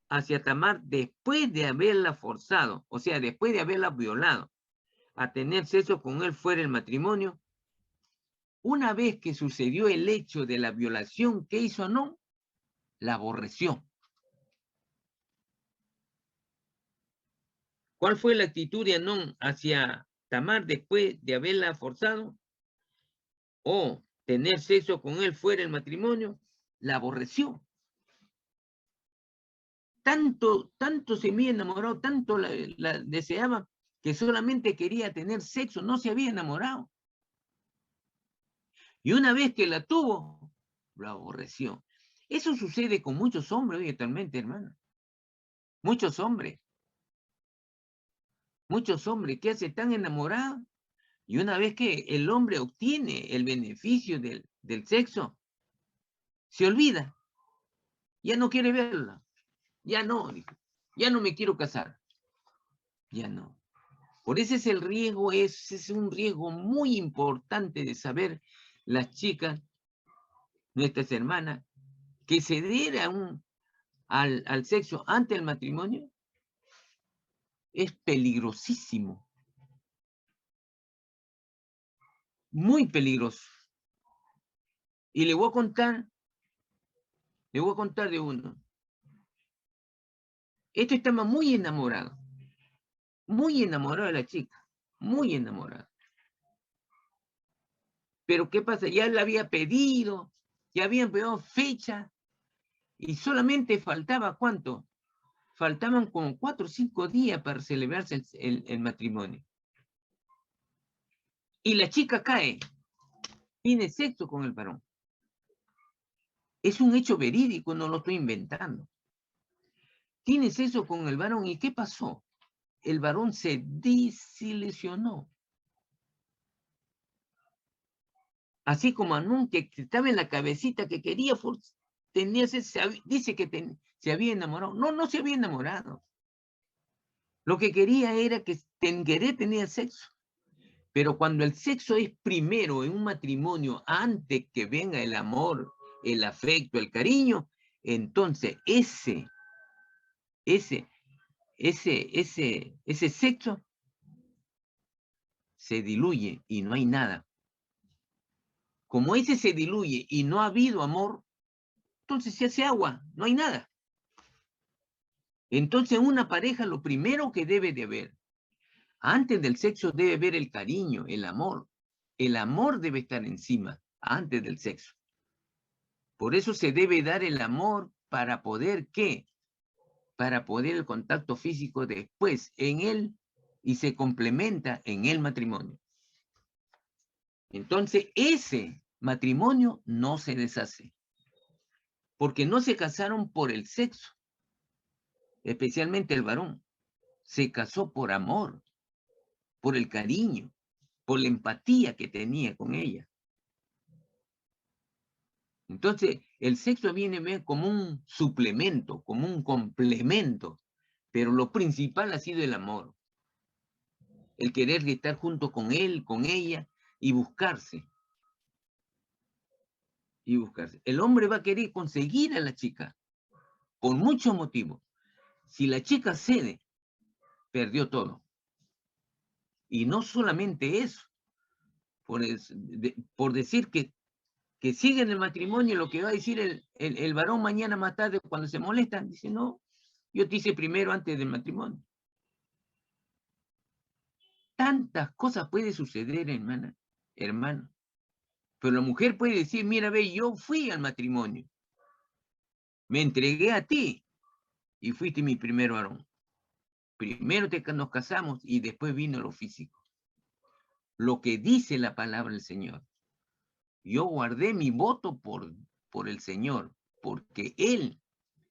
hacia Tamar después de haberla forzado? O sea, después de haberla violado a tener sexo con él fuera del matrimonio. Una vez que sucedió el hecho de la violación, ¿qué hizo Amón? La aborreció. ¿Cuál fue la actitud de Amón hacia Tamar después de haberla forzado o tener sexo con él fuera del matrimonio? La aborreció. Tanto se había enamorado, tanto la deseaba, que solamente quería tener sexo, no se había enamorado. Y una vez que la tuvo, lo aborreció. Eso sucede con muchos hombres hoy actualmente, hermano. Muchos hombres que se están enamorados, y una vez que el hombre obtiene el beneficio del sexo, se olvida. Ya no quiere verla. Ya no me quiero casar. Ya no. Por eso es el riesgo, es un riesgo muy importante de saber las chicas, nuestras hermanas, que ceder al sexo ante el matrimonio es peligrosísimo. Muy peligroso. Y le voy a contar de uno. Esto estaba muy enamorado de la chica, muy enamorado. Pero ¿qué pasa? Ya le había pedido, ya habían pedido fecha, y solamente faltaba, ¿cuánto? Faltaban como 4 o 5 días para celebrarse el matrimonio. Y la chica cae, tiene sexo con el varón. Es un hecho verídico, no lo estoy inventando. Tiene sexo con el varón, ¿y qué pasó? El varón se desilusionó. Así como Amón, que estaba en la cabecita que quería, dice que se había enamorado. No se había enamorado. Lo que quería era que querer tener sexo. Pero cuando el sexo es primero en un matrimonio, antes que venga el amor, el afecto, el cariño, entonces ese sexo se diluye y no hay nada. Como ese se diluye y no ha habido amor, entonces se hace agua, no hay nada. Entonces una pareja lo primero que debe de haber, antes del sexo debe haber el cariño, el amor. El amor debe estar encima, antes del sexo. Por eso se debe dar el amor para poder, ¿qué? Para poder el contacto físico después en él y se complementa en el matrimonio. Entonces ese matrimonio no se deshace. Porque no se casaron por el sexo, especialmente el varón. Se casó por amor, por el cariño, por la empatía que tenía con ella. Entonces, el sexo viene como un suplemento, como un complemento, pero lo principal ha sido el amor. El querer estar junto con él, con ella, y buscarse. Y buscarse. El hombre va a querer conseguir a la chica, por muchos motivos. Si la chica cede, perdió todo. Y no solamente eso, por decir que sigue en el matrimonio, lo que va a decir el varón mañana más tarde cuando se molestan, dice, no, yo te hice primero antes del matrimonio. Tantas cosas puede suceder, hermano. Pero la mujer puede decir, mira, ve, yo fui al matrimonio. Me entregué a ti y fuiste mi primer varón. Primero nos casamos y después vino lo físico. Lo que dice la palabra del Señor. Yo guardé mi voto por el Señor, porque Él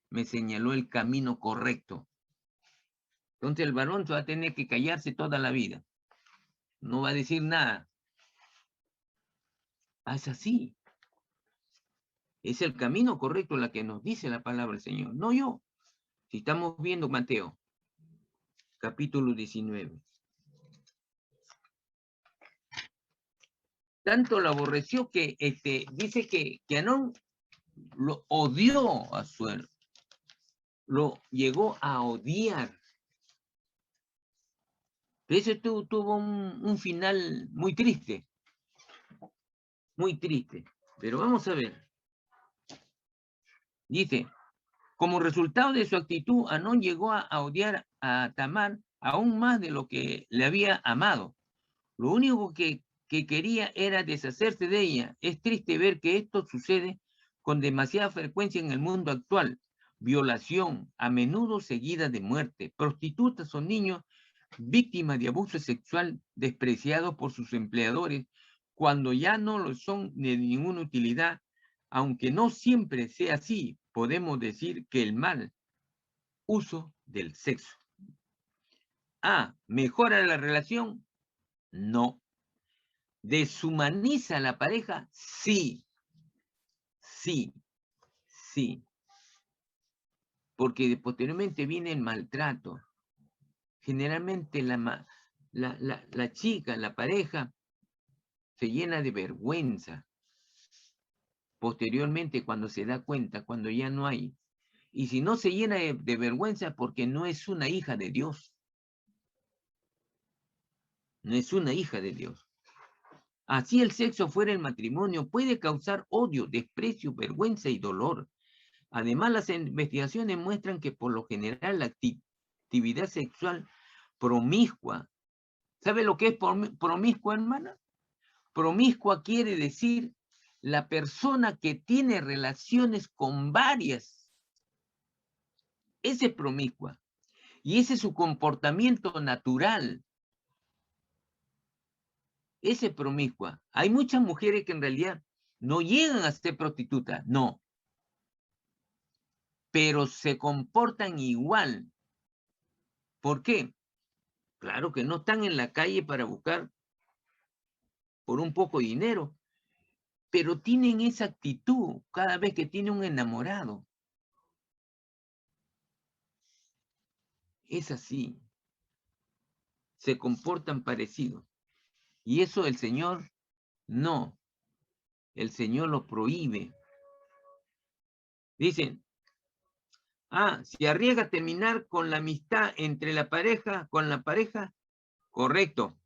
me señaló el camino correcto. Entonces el varón va a tener que callarse toda la vida. No va a decir nada. Es así. Es el camino correcto la que nos dice la palabra del Señor, no yo. Si estamos viendo Mateo, capítulo 19. Tanto lo aborreció que dice que Anón lo odió a su lo llegó a odiar. Ese tuvo un final muy triste. Muy triste. Pero vamos a ver. Dice, como resultado de su actitud, Anón llegó a odiar a Tamar aún más de lo que le había amado. Lo único que quería era deshacerse de ella. Es triste ver que esto sucede con demasiada frecuencia en el mundo actual. Violación, a menudo seguida de muerte. Prostitutas o niños víctimas de abuso sexual despreciados por sus empleadores cuando ya no lo son de ninguna utilidad. Aunque no siempre sea así, podemos decir que el mal uso del sexo. ¿Mejora la relación? No. ¿Deshumaniza a la pareja? Sí. Sí. Sí. Porque posteriormente viene el maltrato. Generalmente la chica, la pareja, se llena de vergüenza. Posteriormente, cuando se da cuenta, cuando ya no hay. Y si no se llena de vergüenza, porque no es una hija de Dios. No es una hija de Dios. Así el sexo fuera el matrimonio puede causar odio, desprecio, vergüenza y dolor. Además, las investigaciones muestran que por lo general la actividad sexual promiscua, ¿sabe lo que es promiscua, hermana? Promiscua quiere decir la persona que tiene relaciones con varias. Ese es promiscua. Y ese es su comportamiento natural. Ese es promiscua. Hay muchas mujeres que en realidad no llegan a ser prostitutas, no. Pero se comportan igual. ¿Por qué? Claro que no están en la calle para buscar por un poco de dinero, pero tienen esa actitud cada vez que tiene un enamorado. Es así. Se comportan parecidos. Y eso el Señor no. El Señor lo prohíbe. Dicen, si arriesga a terminar con la amistad entre la pareja, con la pareja, correcto.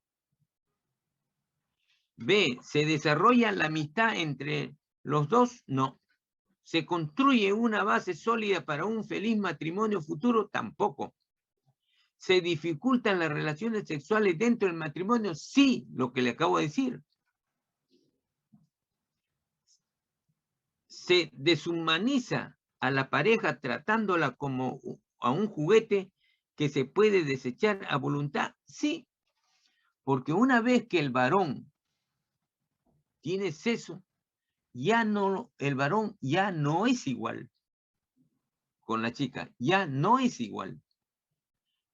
B, ¿se desarrolla la amistad entre los dos? No. ¿Se construye una base sólida para un feliz matrimonio futuro? Tampoco. ¿Se dificultan las relaciones sexuales dentro del matrimonio? Sí, lo que le acabo de decir. ¿Se deshumaniza a la pareja tratándola como a un juguete que se puede desechar a voluntad? Sí, porque una vez que el varón tiene sexo, el varón ya no es igual con la chica, ya no es igual.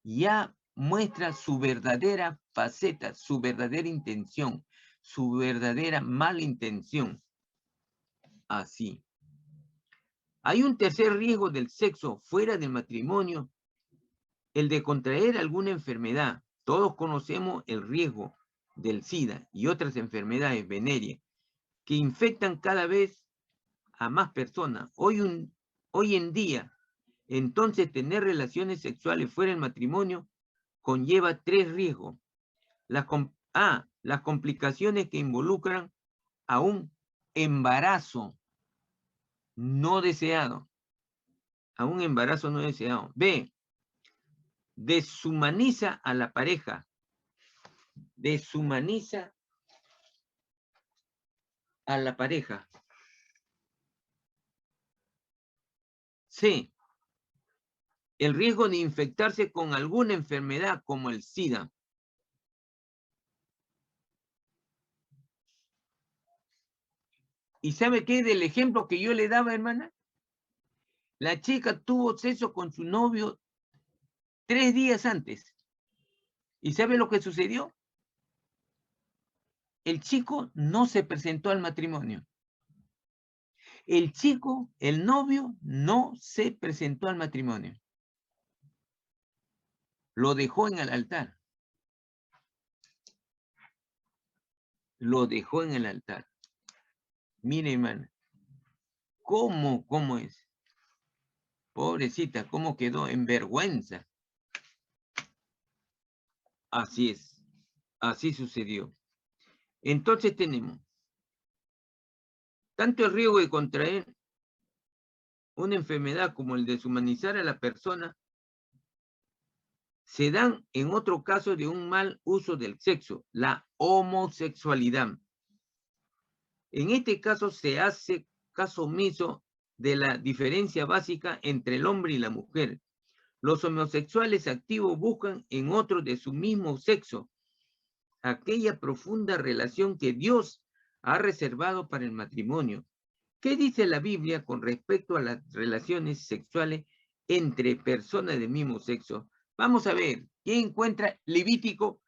Ya muestra su verdadera faceta, su verdadera intención, su verdadera mala intención. Así. Hay un tercer riesgo del sexo fuera del matrimonio, el de contraer alguna enfermedad. Todos conocemos el riesgo del SIDA y otras enfermedades venéreas que infectan cada vez a más personas. Hoy en día, entonces, tener relaciones sexuales fuera del matrimonio conlleva 3 riesgos. Las complicaciones que involucran a un embarazo no deseado. A un embarazo no deseado. B, deshumaniza a la pareja. Deshumaniza a la pareja. C, el riesgo de infectarse con alguna enfermedad como el SIDA. ¿Y sabe qué? Del ejemplo que yo le daba, hermana, la chica tuvo sexo con su novio 3 días antes. ¿Y sabe lo que sucedió? El chico no se presentó al matrimonio. El chico, el novio, no se presentó al matrimonio. Lo dejó en el altar. Lo dejó en el altar. Mire, hermana, ¿cómo es? Pobrecita, ¿cómo quedó? En vergüenza. Así es. Así sucedió. Entonces tenemos tanto el riesgo de contraer una enfermedad como el de deshumanizar a la persona, se dan en otro caso de un mal uso del sexo, la homosexualidad. En este caso se hace caso omiso de la diferencia básica entre el hombre y la mujer. Los homosexuales activos buscan en otro de su mismo sexo aquella profunda relación que Dios ha reservado para el matrimonio. ¿Qué dice la Biblia con respecto a las relaciones sexuales entre personas del mismo sexo? Vamos a ver, ¿quién encuentra Levítico?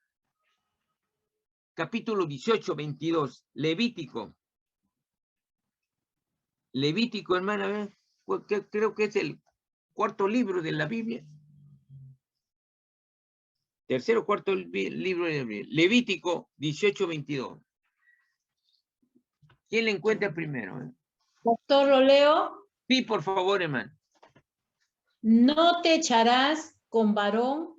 Capítulo 18, 22. Levítico. Levítico, hermana, ¿ves? Creo que es el 4.º libro de la Biblia. 3.º o 4.º libro de la Biblia. Levítico 18, 22. ¿Quién le encuentra primero? Doctor, ¿lo leo? Sí, por favor, hermano. No te echarás con varón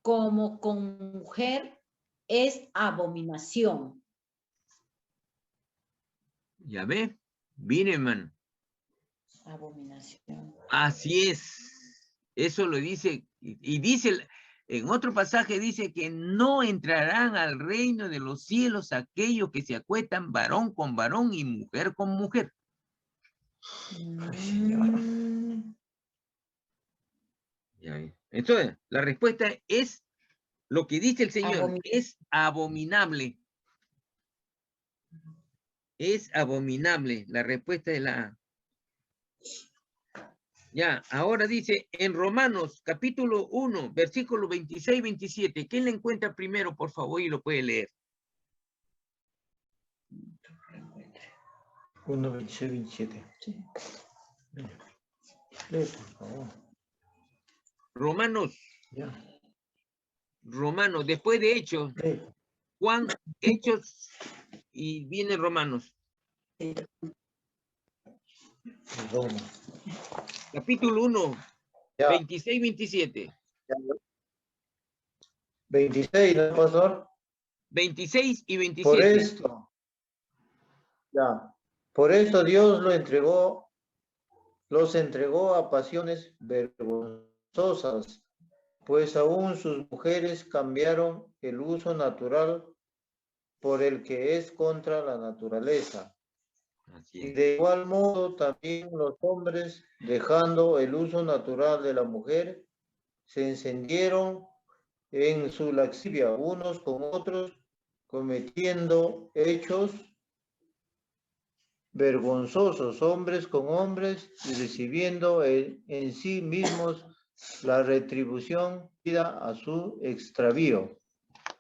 como con mujer, es abominación. Ya ve, mire, hermano. Abominación. Así es. Eso lo dice, y dice, en otro pasaje dice que no entrarán al reino de los cielos aquellos que se acuestan varón con varón y mujer con mujer. Ya ve. Entonces, la respuesta es lo que dice el Señor, es abominable. Es abominable. La respuesta de la... Ya, ahora dice en Romanos capítulo 1, versículo 26 y 27. ¿Quién le encuentra primero, por favor, y lo puede leer? 1, 26, 27. Sí. Lee, por favor. Romanos, Ya. Romanos, después de Hechos, Lee. Juan, Hechos, y viene Romanos. Perdón. Capítulo 1, Ya. 26 y 27. 26, ¿no, pastor? 26 y 27. Por esto. Ya. Por esto Dios los entregó a pasiones vergonzosas, pues aún sus mujeres cambiaron el uso natural por el que es contra la naturaleza. Así Y es. de igual modo también los hombres, dejando el uso natural de la mujer, se encendieron en su lascivia unos con otros, cometiendo hechos vergonzosos, hombres con hombres, y recibiendo en sí mismos la retribución debida a su extravío.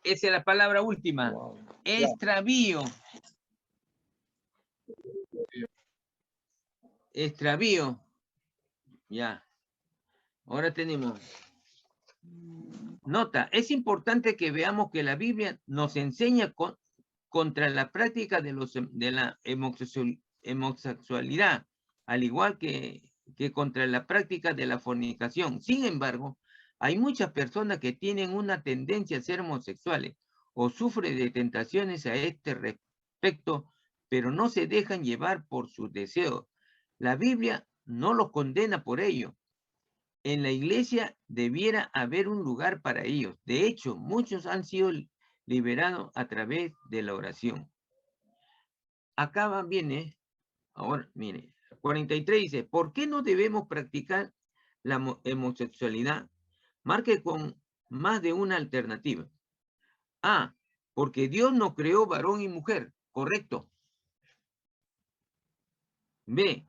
Esa es la palabra última. Wow. Extravío. Extravío. Ya. Ahora tenemos. Nota, es importante que veamos que la Biblia nos enseña contra la práctica de la homosexualidad, al igual que contra la práctica de la fornicación. Sin embargo, hay muchas personas que tienen una tendencia a ser homosexuales o sufren de tentaciones a este respecto, pero no se dejan llevar por sus deseos. La Biblia no los condena por ello. En la iglesia debiera haber un lugar para ellos. De hecho, muchos han sido liberados a través de la oración. Acá viene, ahora, mire, 43 dice, ¿por qué no debemos practicar la homosexualidad? Marque con más de una alternativa. A, porque Dios nos creó varón y mujer, correcto. B,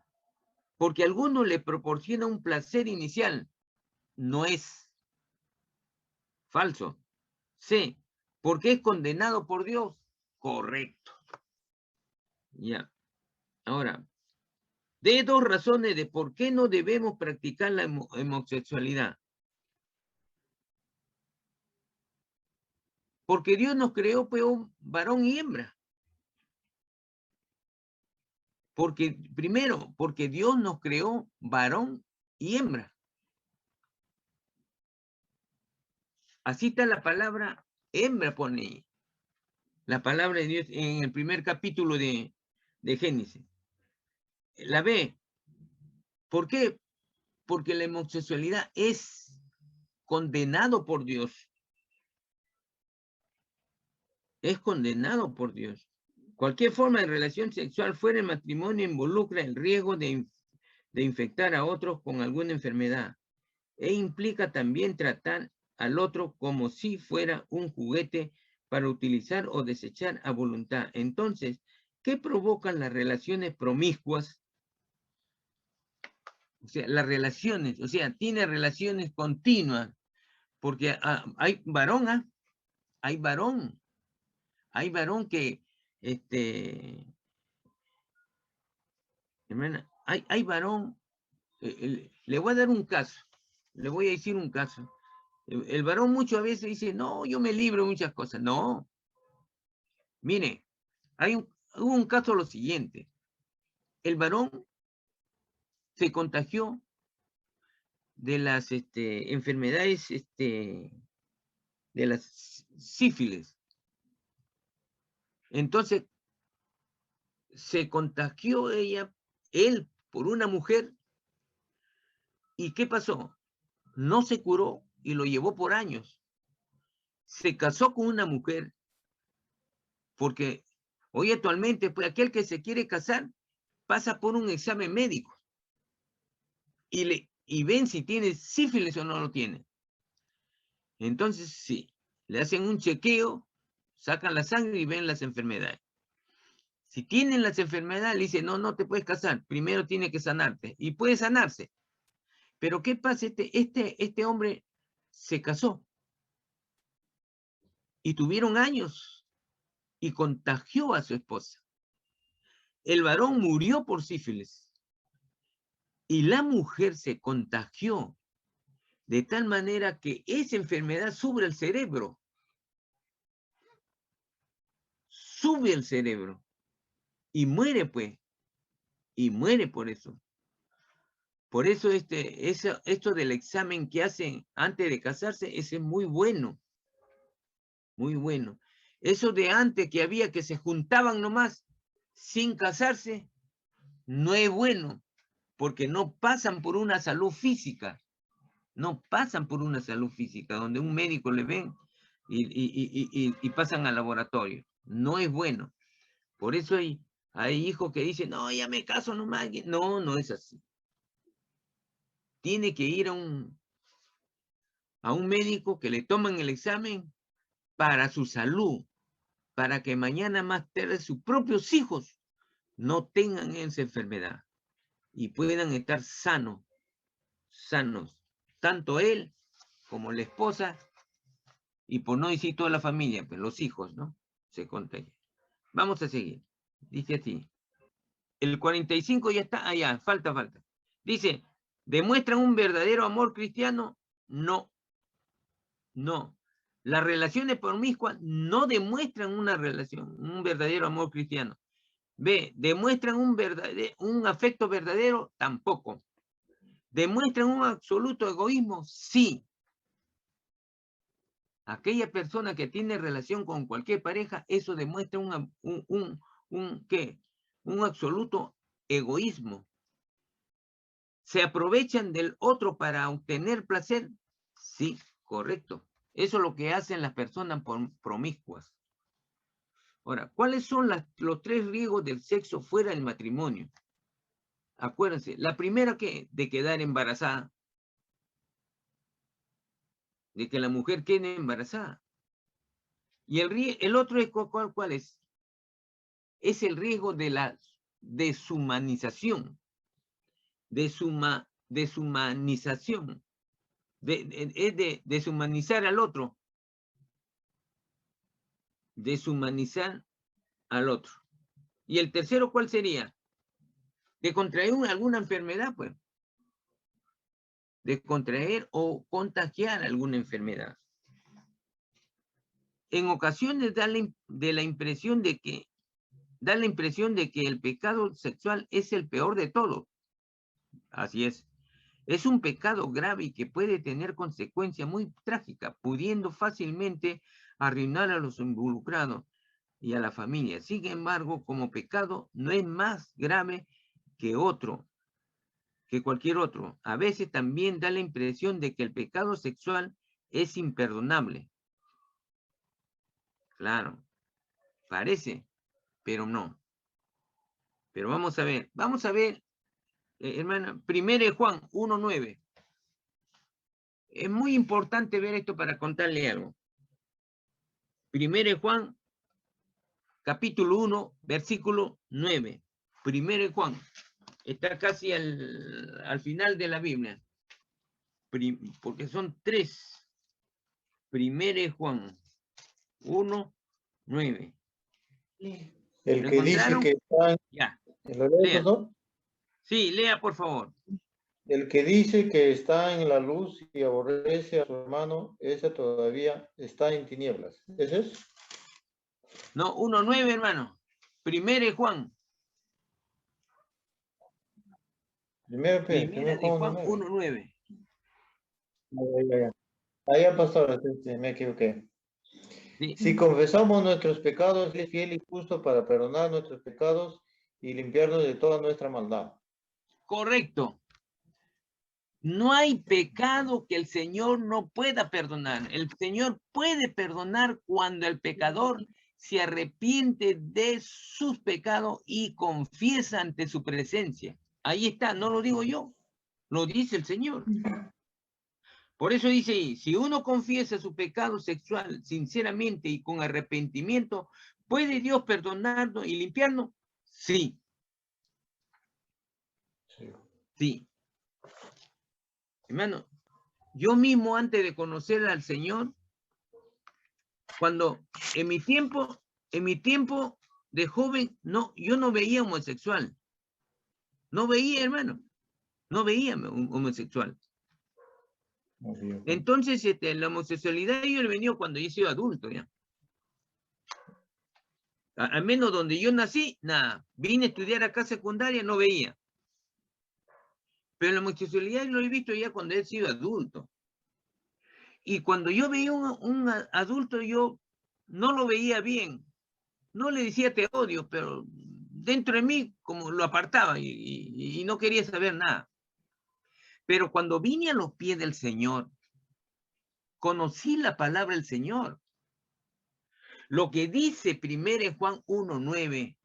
porque a algunos le proporciona un placer inicial, no es falso. C, porque es condenado por Dios, correcto. Ya. Ahora, de dos razones de por qué no debemos practicar la homosexualidad. Porque Dios nos creó pues, varón y hembra. Porque, primero, porque Dios nos creó varón y hembra. Así está la palabra hembra, pone ahí. La palabra de Dios en el primer capítulo de Génesis. La B. ¿Por qué? Porque la homosexualidad es condenado por Dios. Es condenado por Dios. Cualquier forma de relación sexual fuera de matrimonio involucra el riesgo de infectar a otros con alguna enfermedad e implica también tratar al otro como si fuera un juguete para utilizar o desechar a voluntad. Entonces, ¿qué provocan las relaciones promiscuas? O sea, las relaciones, o sea, tiene relaciones continuas, porque hay varón, hay varón que, hermana, hay varón, le voy a dar un caso, le voy a decir un caso. El varón muchas veces dice, no, yo me libro de muchas cosas. No. Mire, hubo un caso lo siguiente. El varón se contagió de las enfermedades, de las sífilis. Entonces, se contagió él, por una mujer. ¿Y qué pasó? No se curó y lo llevó por años. Se casó con una mujer porque hoy actualmente, pues aquel que se quiere casar pasa por un examen médico y ven si tiene sífilis o no lo tiene. Entonces, sí, le hacen un chequeo, sacan la sangre y ven las enfermedades. Si tienen las enfermedades, le dicen, no, no te puedes casar, primero tiene que sanarte. Y puede sanarse. Pero ¿qué pasa? Este hombre se casó y tuvieron años y contagió a su esposa. El varón murió por sífilis y la mujer se contagió de tal manera que esa enfermedad sube el cerebro. Sube el cerebro y muere pues. Y muere por eso. Por eso esto del examen que hacen antes de casarse, ese es muy bueno. Muy bueno. Eso de antes que había que se juntaban nomás sin casarse, no es bueno, porque no pasan por una salud física. No pasan por una salud física, donde un médico le ven y pasan al laboratorio. No es bueno. Por eso hay hijos que dicen, no, ya me caso nomás. No, no es así. Tiene que ir a un médico que le toman el examen para su salud, para que mañana más tarde sus propios hijos no tengan esa enfermedad y puedan estar sanos, tanto él como la esposa, y por no decir toda la familia, pues los hijos, ¿no? Se contagian. Vamos a seguir. Dice así. El 45 ya está, allá, falta. Dice, ¿demuestran un verdadero amor cristiano? No. No. Las relaciones promiscuas no demuestran un verdadero amor cristiano. B, ¿demuestran un afecto verdadero? Tampoco. ¿Demuestran un absoluto egoísmo? Sí. Aquella persona que tiene relación con cualquier pareja, eso demuestra ¿qué? Un absoluto egoísmo. ¿Se aprovechan del otro para obtener placer? Sí, correcto. Eso es lo que hacen las personas promiscuas. Ahora, ¿cuáles son los 3 riesgos del sexo fuera del matrimonio? Acuérdense, la primera de quedar embarazada. De que la mujer quede embarazada. Y el otro es, ¿cuál es? Es el riesgo de la deshumanización. Deshumanización. Es de deshumanizar al otro. Deshumanizar al otro. Y el tercero, ¿cuál sería? De contraer alguna enfermedad, pues. De contraer o contagiar alguna enfermedad. En ocasiones da la impresión de que el pecado sexual es el peor de todos. Así es. Es un pecado grave y que puede tener consecuencias muy trágicas, pudiendo fácilmente arruinar a los involucrados y a la familia. Sin embargo, como pecado no es más grave que cualquier otro. A veces también da la impresión de que el pecado sexual es imperdonable. Claro, parece, pero no. Pero vamos a ver, hermana, 1 Juan 1:9. Es muy importante ver esto para contarle algo. 1 Juan, capítulo 1, versículo 9. 1 Juan, está casi al final de la Biblia. Porque son 3. 1 Juan 1:9. El ¿Lo que dice encontraron? que está en... Ya. ¿Lo lees, Lea. no? Sí, lea, por favor. El que dice que está en la luz y aborrece a su hermano, ese todavía está en tinieblas. ¿Ese es? No, 1:9, hermano. 1 Juan. Primero Primera de Juan Juan 1:9. 1:9. Allá, pastor, me equivoqué. Sí. Si confesamos nuestros pecados, Él es fiel y justo para perdonar nuestros pecados y limpiarnos de toda nuestra maldad. Correcto. No hay pecado que el Señor no pueda perdonar. El Señor puede perdonar cuando el pecador se arrepiente de sus pecados y confiesa ante su presencia. Ahí está, no lo digo yo, lo dice el Señor. Por eso dice, si uno confiesa su pecado sexual sinceramente y con arrepentimiento, ¿puede Dios perdonarnos y limpiarnos? Sí. Sí. Hermano, yo mismo antes de conocer al Señor, cuando en mi tiempo de joven, yo no veía homosexual. No veía, hermano. No veía homosexual. Entonces, la homosexualidad yo le venía cuando yo he sido adulto, ya. Al menos donde yo nací, nada. Vine a estudiar acá secundaria, no veía. Pero la homosexualidad yo lo he visto ya cuando he sido adulto. Y cuando yo veía un adulto, yo no lo veía bien. No le decía te odio, pero dentro de mí como lo apartaba y no quería saber nada. Pero cuando vine a los pies del Señor, conocí la palabra del Señor. Lo que dice 1 Juan 1:9,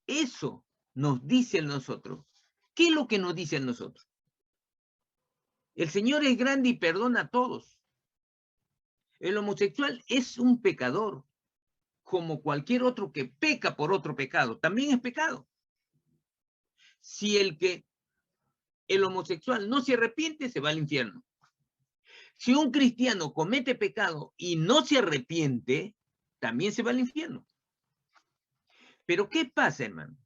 eso nos dice a nosotros. ¿Qué es lo que nos dice a nosotros? El Señor es grande y perdona a todos. El homosexual es un pecador, como cualquier otro que peca por otro pecado. También es pecado. Si el homosexual no se arrepiente, se va al infierno. Si un cristiano comete pecado y no se arrepiente, también se va al infierno. Pero ¿qué pasa, hermano?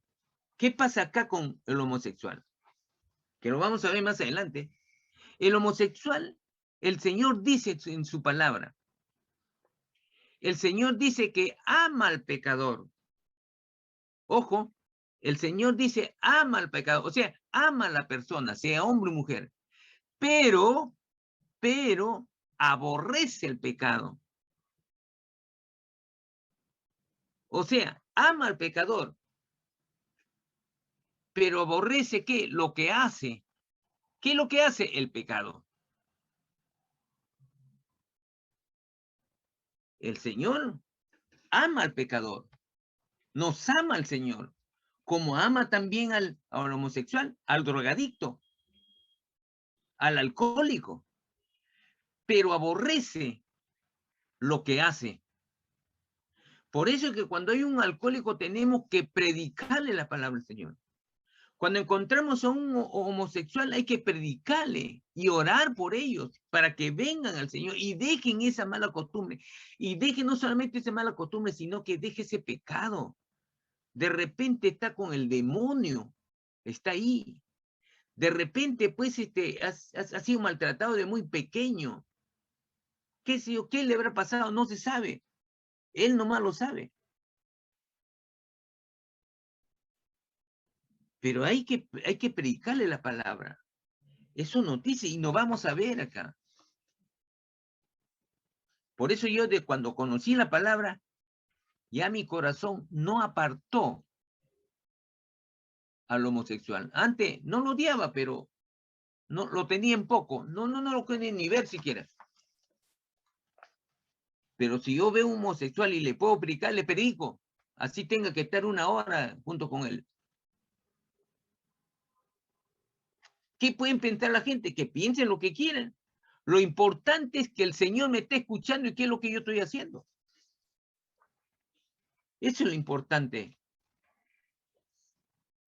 ¿Qué pasa acá con el homosexual? Que lo vamos a ver más adelante. El homosexual, el Señor dice en su palabra, el Señor dice que ama al pecador. Ojo, el Señor dice ama al pecador, o sea, ama a la persona, sea hombre o mujer, pero aborrece el pecado. O sea, ama al pecador, pero aborrece ¿qué? Lo que hace. ¿Qué es lo que hace el pecado? El Señor ama al pecador. Nos ama al Señor, como ama también al homosexual, al drogadicto, al alcohólico, pero aborrece lo que hace. Por eso es que cuando hay un alcohólico tenemos que predicarle la palabra del Señor. Cuando encontramos a un homosexual hay que predicarle y orar por ellos para que vengan al Señor y dejen esa mala costumbre. Y dejen no solamente esa mala costumbre, sino que deje ese pecado. De repente está con el demonio, está ahí. De repente, pues, ha sido maltratado de muy pequeño. ¿Qué sé yo? ¿Qué le habrá pasado? No se sabe. Él nomás lo sabe. Pero hay que predicarle la palabra. Eso nos dice y nos vamos a ver acá. Por eso yo cuando conocí la palabra, ya mi corazón no apartó al homosexual. Antes no lo odiaba, pero no lo tenía en poco. No lo quería ni ver siquiera. Pero si yo veo un homosexual y le puedo predicar, le predico. Así tenga que estar 1 hora junto con él. ¿Qué pueden pensar la gente? Que piensen lo que quieran. Lo importante es que el Señor me esté escuchando y qué es lo que yo estoy haciendo. Eso es lo importante.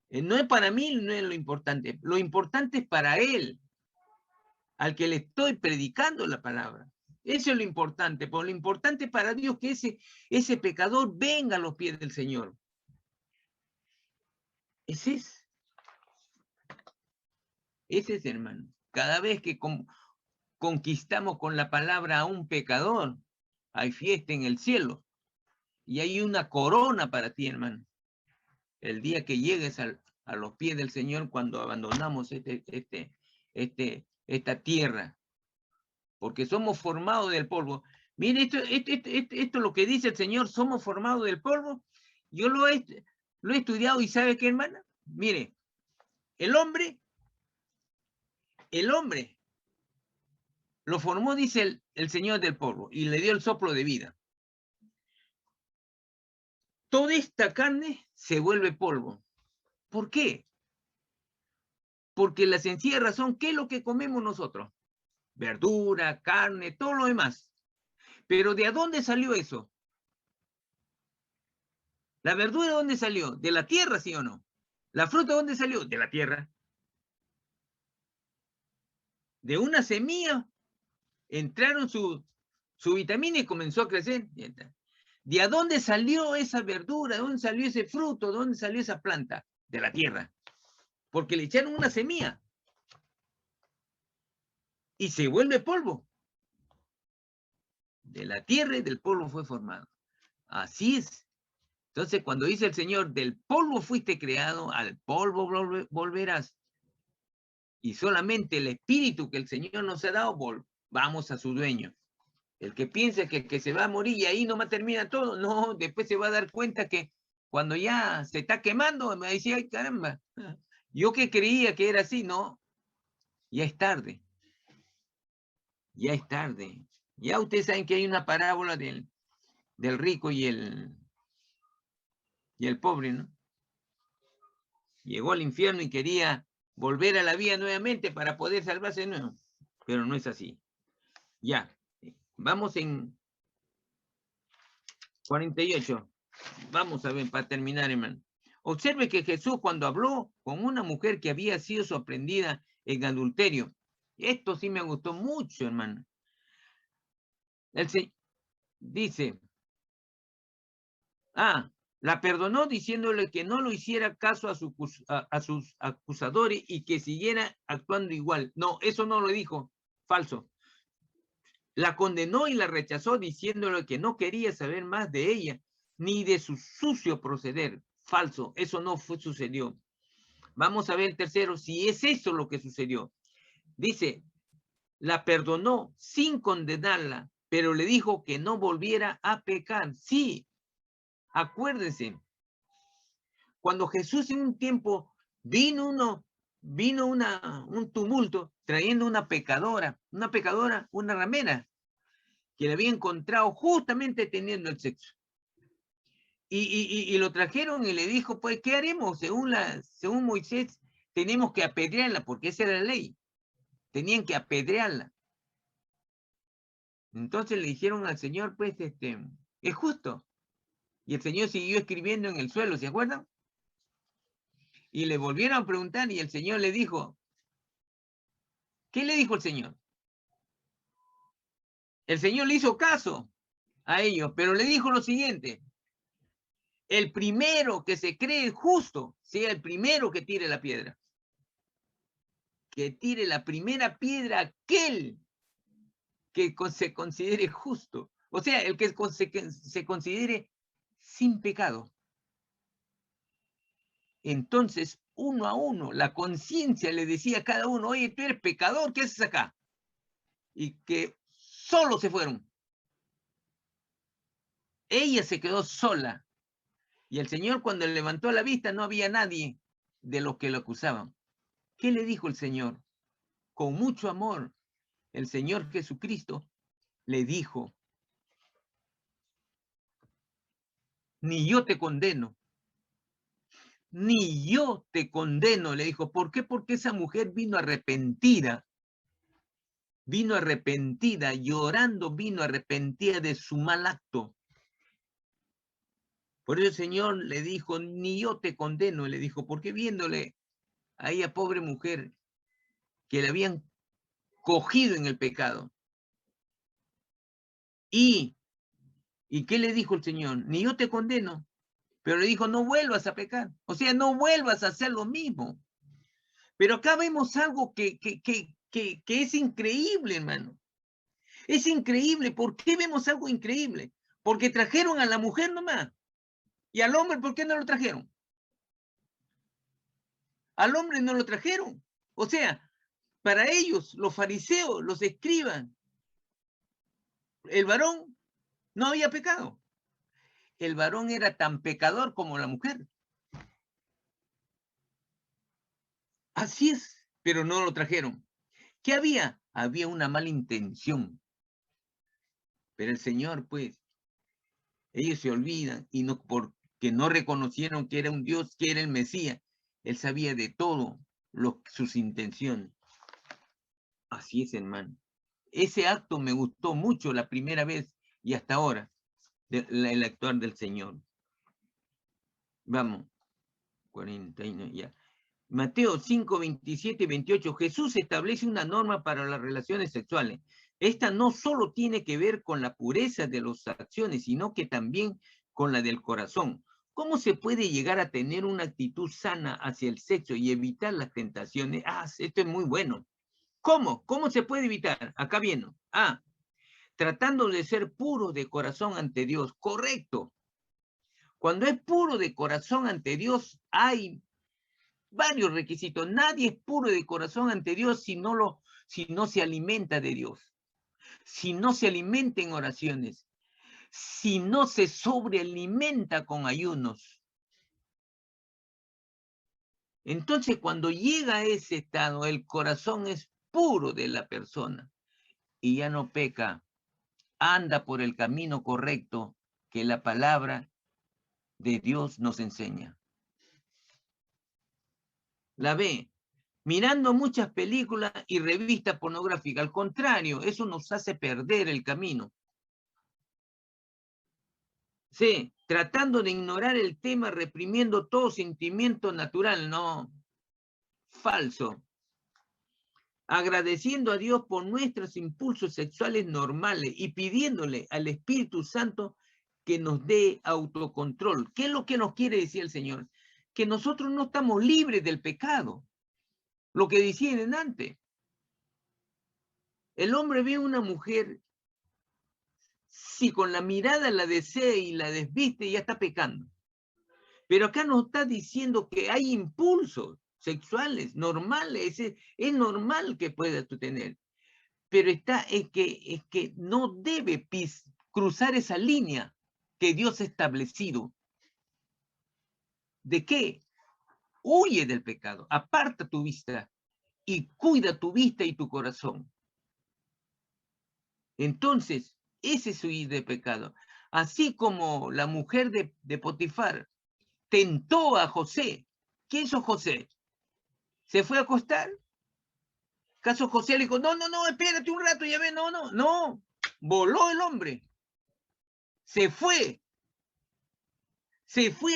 No es para mí, no es lo importante. Lo importante es para Él, al que le estoy predicando la palabra. Eso es lo importante. Por lo importante para Dios que ese pecador venga a los pies del Señor. Ese es, hermano. Cada vez que conquistamos con la palabra a un pecador, hay fiesta en el cielo. Y hay una corona para ti, hermano. El día que llegues a los pies del Señor cuando abandonamos esta tierra. Porque somos formados del polvo. Mire, esto es lo que dice el Señor, somos formados del polvo. Yo lo he estudiado y ¿sabe qué, hermana? Mire, el hombre lo formó, dice el Señor, del polvo y le dio el soplo de vida. Toda esta carne se vuelve polvo. ¿Por qué? Porque la sencilla razón, ¿qué es lo que comemos nosotros? Verdura, carne, todo lo demás. Pero ¿de dónde salió eso? ¿La verdura de dónde salió? ¿De la tierra, sí o no? ¿La fruta de dónde salió? De la tierra. De una semilla entraron su vitamina y comenzó a crecer. ¿De dónde salió esa verdura? ¿De dónde salió ese fruto? ¿De dónde salió esa planta? De la tierra. Porque le echaron una semilla. Y se vuelve polvo. De la tierra y del polvo fue formado. Así es. Entonces, cuando dice el Señor, del polvo fuiste creado, al polvo volverás. Y solamente el espíritu que el Señor nos ha dado, vamos a su dueño. El que piensa que se va a morir y ahí nomás termina todo, no, después se va a dar cuenta que cuando ya se está quemando, me dice, ay caramba, yo que creía que era así, no, ya es tarde. Ya es tarde. Ya ustedes saben que hay una parábola del rico y el pobre, ¿no? Llegó al infierno y quería volver a la vida nuevamente para poder salvarse de nuevo. Pero no es así. Ya. Vamos en 48. Vamos a ver, para terminar, hermano. Observe que Jesús, cuando habló con una mujer que había sido sorprendida en adulterio, esto sí me gustó mucho, hermano. Dice, la perdonó diciéndole que no lo hiciera caso a sus acusadores y que siguiera actuando igual. No, eso no lo dijo. Falso. La condenó y la rechazó diciéndole que no quería saber más de ella ni de su sucio proceder. Falso. Eso no sucedió. Vamos a ver el tercero, si es eso lo que sucedió. Dice, la perdonó sin condenarla, pero le dijo que no volviera a pecar. Sí, acuérdense, cuando Jesús en un tiempo vino un tumulto trayendo una pecadora, una ramera, que le había encontrado justamente teniendo el sexo. Y lo trajeron y le dijo, pues, ¿qué haremos? Según Moisés, tenemos que apedrearla, porque esa era la ley. Tenían que apedrearla. Entonces le dijeron al Señor, pues, es justo. Y el Señor siguió escribiendo en el suelo, ¿se acuerdan? Y le volvieron a preguntar y el Señor le dijo, ¿qué le dijo el Señor? El Señor le hizo caso a ellos, pero le dijo lo siguiente, el primero que se cree justo, sea el primero que tire la piedra. Que tire la primera piedra aquel que se considere justo. O sea, el que se considere sin pecado. Entonces, uno a uno, la conciencia le decía a cada uno, oye, tú eres pecador, ¿qué haces acá? Y que solo se fueron. Ella se quedó sola. Y el Señor, cuando le levantó la vista, no había nadie de los que lo acusaban. ¿Qué le dijo el Señor? Con mucho amor, el Señor Jesucristo le dijo, ni yo te condeno. Ni yo te condeno, le dijo. ¿Por qué? Porque esa mujer vino arrepentida, llorando, vino arrepentida de su mal acto. Por eso el Señor le dijo, ni yo te condeno, le dijo, porque viéndole a ella, pobre mujer, que le habían cogido en el pecado. ¿Y qué le dijo el Señor? Ni yo te condeno, pero le dijo, no vuelvas a pecar. O sea, no vuelvas a hacer lo mismo. Pero acá vemos algo que es increíble, hermano. Es increíble. ¿Por qué vemos algo increíble? Porque trajeron a la mujer nomás. ¿Y al hombre por qué no lo trajeron? Al hombre no lo trajeron. O sea, para ellos, los fariseos, los escribas, el varón no había pecado. El varón era tan pecador como la mujer. Así es, pero no lo trajeron. ¿Qué había? Había una mala intención. Pero el Señor, pues, ellos se olvidan y no, porque no reconocieron que era un Dios, que era el Mesías. Él sabía de todo sus intenciones. Así es, hermano. Ese acto me gustó mucho la primera vez y hasta ahora, el actuar del Señor. Vamos, 49 ya. Mateo 5, 27 y 28. Jesús establece una norma para las relaciones sexuales. Esta no solo tiene que ver con la pureza de las acciones, sino que también con la del corazón. ¿Cómo se puede llegar a tener una actitud sana hacia el sexo y evitar las tentaciones? Esto es muy bueno. ¿Cómo? ¿Cómo se puede evitar? Acá viene. Tratando de ser puro de corazón ante Dios. Correcto. Cuando es puro de corazón ante Dios, hay varios requisitos. Nadie es puro de corazón ante Dios si no se alimenta de Dios. Si no se alimenta en oraciones. Si no se sobrealimenta con ayunos. Entonces, cuando llega a ese estado, el corazón es puro de la persona y ya no peca. Anda por el camino correcto que la palabra de Dios nos enseña. La ve mirando muchas películas y revistas pornográficas. Al contrario, eso nos hace perder el camino. Sí, tratando de ignorar el tema, reprimiendo todo sentimiento natural, no. Falso. agradeciendo a Dios por nuestros impulsos sexuales normales y pidiéndole al Espíritu Santo que nos dé autocontrol. ¿Qué es lo que nos quiere decir el Señor? Que nosotros no estamos libres del pecado. Lo que decían antes. El hombre ve a una mujer, si con la mirada la desea y la desviste, ya está pecando. Pero acá nos está diciendo que hay impulsos sexuales normales, es normal que puedas tú tener. Pero es que no debe cruzar esa línea que Dios ha establecido. ¿De qué? Huye del pecado, aparta tu vista y cuida tu vista y tu corazón. Entonces, ese es huir de pecado. Así como la mujer de Potifar tentó a José. ¿Qué hizo José? ¿Se fue a acostar? ¿Acaso José le dijo, no, espérate un rato, ya ve, no. Voló el hombre. Se fue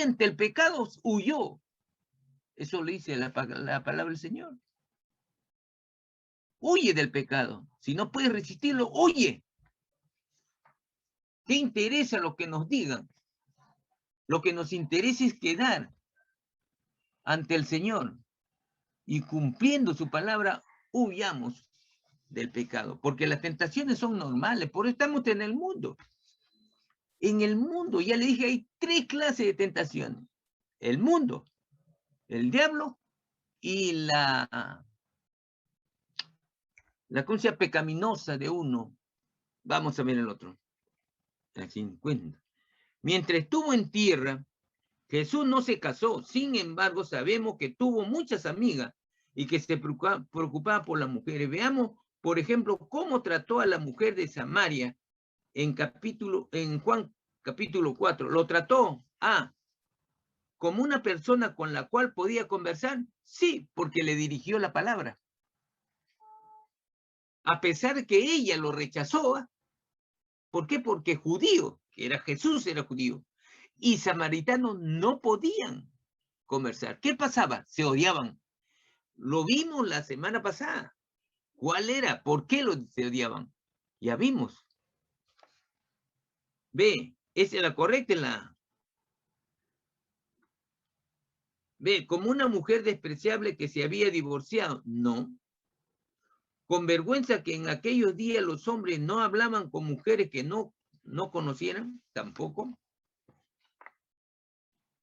ante el pecado, huyó. Eso le dice la palabra del Señor. Huye del pecado. Si no puedes resistirlo, huye. ¿Qué interesa lo que nos digan? Lo que nos interesa es quedar ante el Señor y cumpliendo su palabra, huyamos del pecado, porque las tentaciones son normales, por eso estamos en el mundo. En el mundo, ya le dije, hay 3 clases de tentaciones. El mundo, el diablo y la conciencia pecaminosa de uno. Vamos a ver el otro. La 50. Mientras estuvo en tierra, Jesús no se casó. Sin embargo, sabemos que tuvo muchas amigas y que se preocupaba por las mujeres. Veamos, por ejemplo, cómo trató a la mujer de Samaria en Juan capítulo 4. ¿Lo trató? ¿Como una persona con la cual podía conversar? Sí, porque le dirigió la palabra. A pesar de que ella lo rechazó. ¿Por qué? Porque judío, Jesús era judío, y samaritanos no podían conversar. ¿Qué pasaba? Se odiaban. Lo vimos la semana pasada. ¿Cuál era? ¿Por qué se odiaban? Ya vimos. Ve, esa es la correcta. Ve, como una mujer despreciable que se había divorciado. No. Con vergüenza que en aquellos días los hombres no hablaban con mujeres que no conocieran. Tampoco.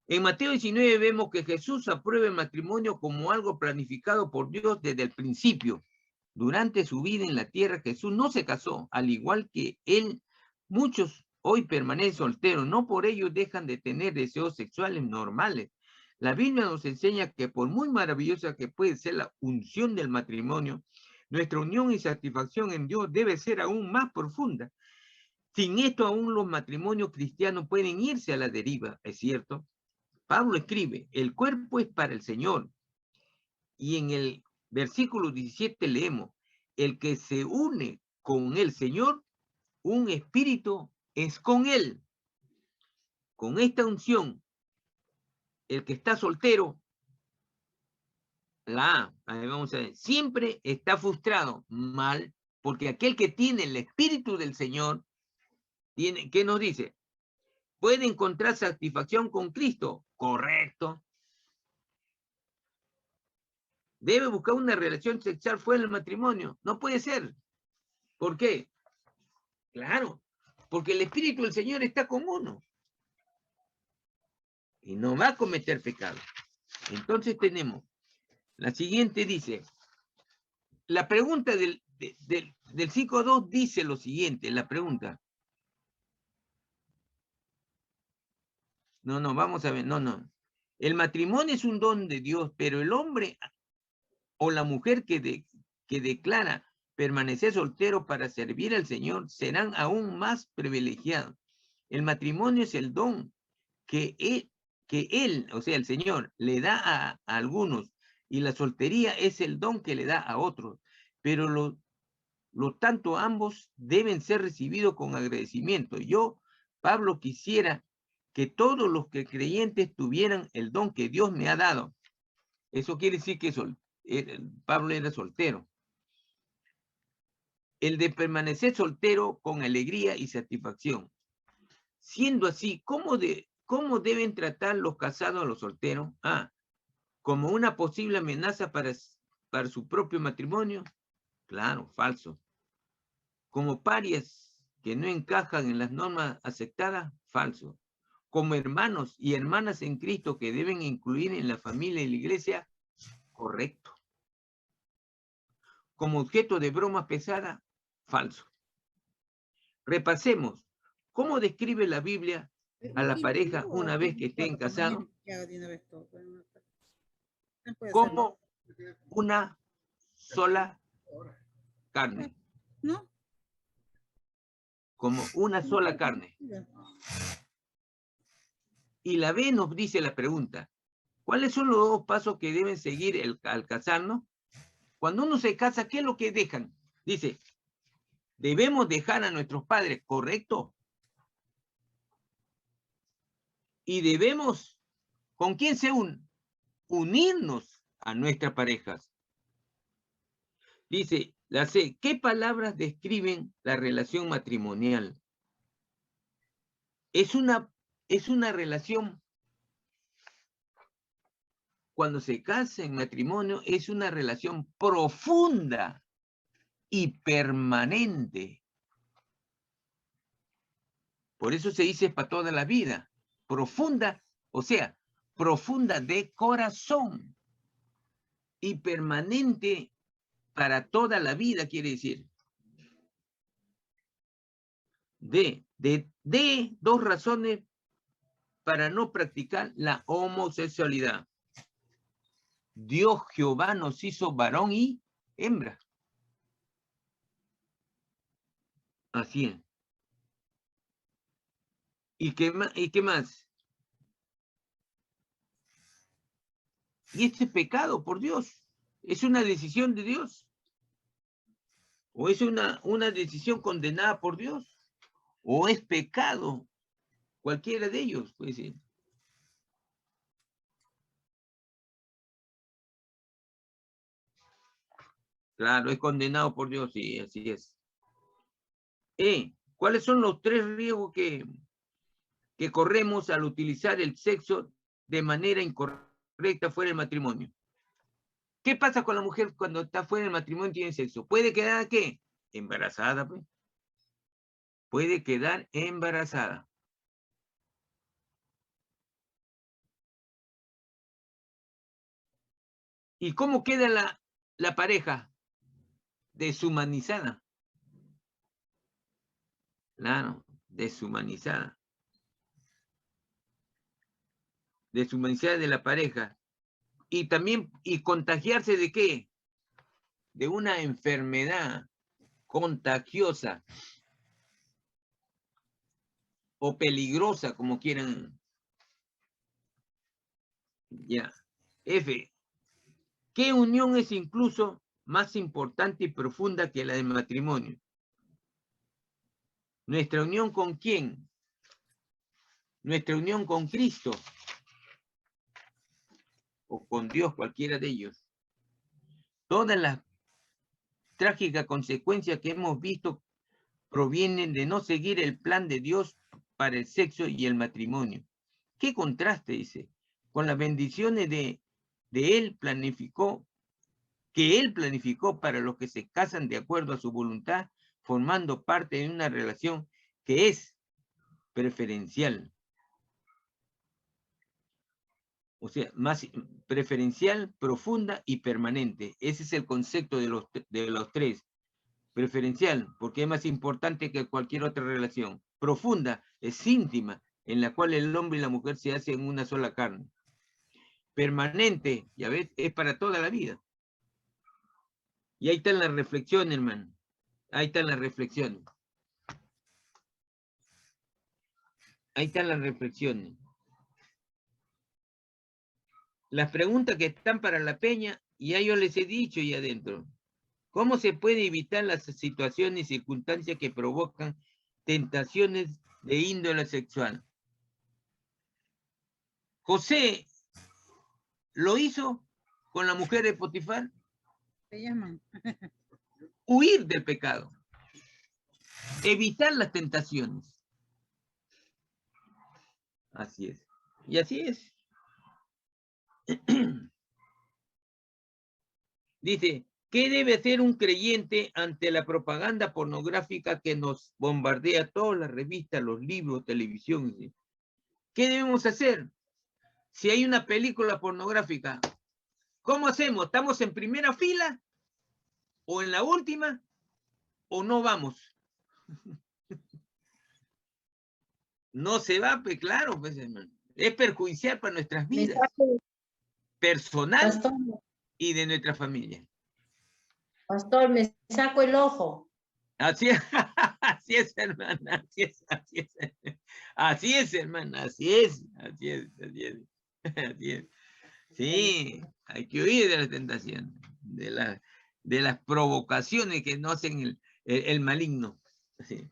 En Mateo 19 vemos que Jesús aprueba el matrimonio como algo planificado por Dios desde el principio. Durante su vida en la tierra, Jesús no se casó, al igual que él. Muchos hoy permanecen solteros, no por ello dejan de tener deseos sexuales normales. La Biblia nos enseña que por muy maravillosa que puede ser la unción del matrimonio, nuestra unión y satisfacción en Dios debe ser aún más profunda. Sin esto, aún los matrimonios cristianos pueden irse a la deriva, ¿es cierto? Pablo escribe, el cuerpo es para el Señor. Y en el versículo 17 leemos, el que se une con el Señor, un espíritu es con él. Con esta unción, el que está soltero, vamos a ver, siempre está frustrado, mal, porque aquel que tiene el espíritu del Señor, ¿qué nos dice? Puede encontrar satisfacción con Cristo, correcto. Debe buscar una relación sexual fuera del matrimonio, no puede ser. ¿Por qué? Claro, porque el Espíritu del Señor está con uno y no va a cometer pecado. Entonces tenemos, la siguiente dice, la pregunta del 5.2 dice lo siguiente, la pregunta. No, vamos a ver, no. El matrimonio es un don de Dios, pero el hombre o la mujer que declara permanecer soltero para servir al Señor serán aún más privilegiados. El matrimonio es el don que él, o sea, el Señor, le da a algunos, y la soltería es el don que le da a otros, pero lo tanto ambos deben ser recibidos con agradecimiento. Yo, Pablo, quisiera que todos los creyentes tuvieran el don que Dios me ha dado. Eso quiere decir que Pablo era soltero. el de permanecer soltero con alegría y satisfacción. Siendo así, ¿cómo deben tratar los casados a los solteros? Como una posible amenaza para su propio matrimonio. Claro, falso. Como parias que no encajan en las normas aceptadas. Falso. Como hermanos y hermanas en Cristo que deben incluir en la familia y la iglesia. Correcto. Como objeto de broma pesada. Falso. Repasemos. ¿Cómo describe la Biblia a la pareja una vez que estén casados? Como una sola carne. ¿No? Como una sola carne. Y la B nos dice la pregunta, ¿cuáles son los 2 pasos que deben seguir al casarnos? Cuando uno se casa, ¿qué es lo que dejan? Dice, debemos dejar a nuestros padres, ¿correcto? Y debemos, ¿con quién se unirnos a nuestras parejas? Dice, la C, ¿qué palabras describen la relación matrimonial? Es una relación, cuando se casa en matrimonio, es una relación profunda y permanente. Por eso se dice para toda la vida. Profunda, o sea, profunda de corazón y permanente para toda la vida, quiere decir. D, 2 razones para no practicar la homosexualidad. Dios Jehová nos hizo varón y hembra. Así es. ¿Y qué más? Y este es pecado por Dios. Es una decisión de Dios. O es una decisión condenada por Dios. O es pecado. Cualquiera de ellos, puede ser. Claro, es condenado por Dios, sí, así es. ¿Cuáles son los 3 riesgos que corremos al utilizar el sexo de manera incorrecta fuera del matrimonio? ¿Qué pasa con la mujer cuando está fuera del matrimonio y tiene sexo? ¿Puede quedar qué? Embarazada, pues. Puede quedar embarazada. ¿Y cómo queda la pareja? Deshumanizada. Claro, deshumanizada. Deshumanizada de la pareja. Y también, ¿y contagiarse de qué? De una enfermedad contagiosa o peligrosa, como quieran. Ya. F. ¿Qué unión es incluso más importante y profunda que la del matrimonio? ¿Nuestra unión con quién? ¿Nuestra unión con Cristo? ¿O con Dios, cualquiera de ellos? Todas las trágicas consecuencias que hemos visto provienen de no seguir el plan de Dios para el sexo y el matrimonio. ¿Qué contraste, dice? Con las bendiciones que Él planificó para los que se casan de acuerdo a su voluntad, formando parte de una relación que es preferencial. O sea, más preferencial, profunda y permanente. Ese es el concepto de los 3. Preferencial, porque es más importante que cualquier otra relación. Profunda, es íntima, en la cual el hombre y la mujer se hacen una sola carne. Permanente, ya ves, es para toda la vida. Y ahí están las reflexiones, hermano. Ahí están las reflexiones. Ahí están las reflexiones. Las preguntas que están para la peña, ya yo les he dicho ahí adentro. ¿Cómo se puede evitar las situaciones y circunstancias que provocan tentaciones de índole sexual? José lo hizo con la mujer de Potifar. Se llaman. Huir del pecado. evitar las tentaciones. Así es. Y así es. Dice, ¿qué debe hacer un creyente ante la propaganda pornográfica que nos bombardea todas las revistas, los libros, televisión? ¿Qué debemos hacer? Si hay una película pornográfica, ¿cómo hacemos? ¿Estamos en primera fila? ¿O en la última? ¿O no vamos? No se va, pues claro, pues, hermano. Es perjudicial para nuestras Me vidas, saco- personal Pastor, y de nuestra familia. pastor, me saco el ojo. Así es, así es, hermana, así es, así es. Así es, hermana, así es, así es, así es. Así es. Sí, hay que huir de la tentación, de las provocaciones que nos hacen el maligno. Sí.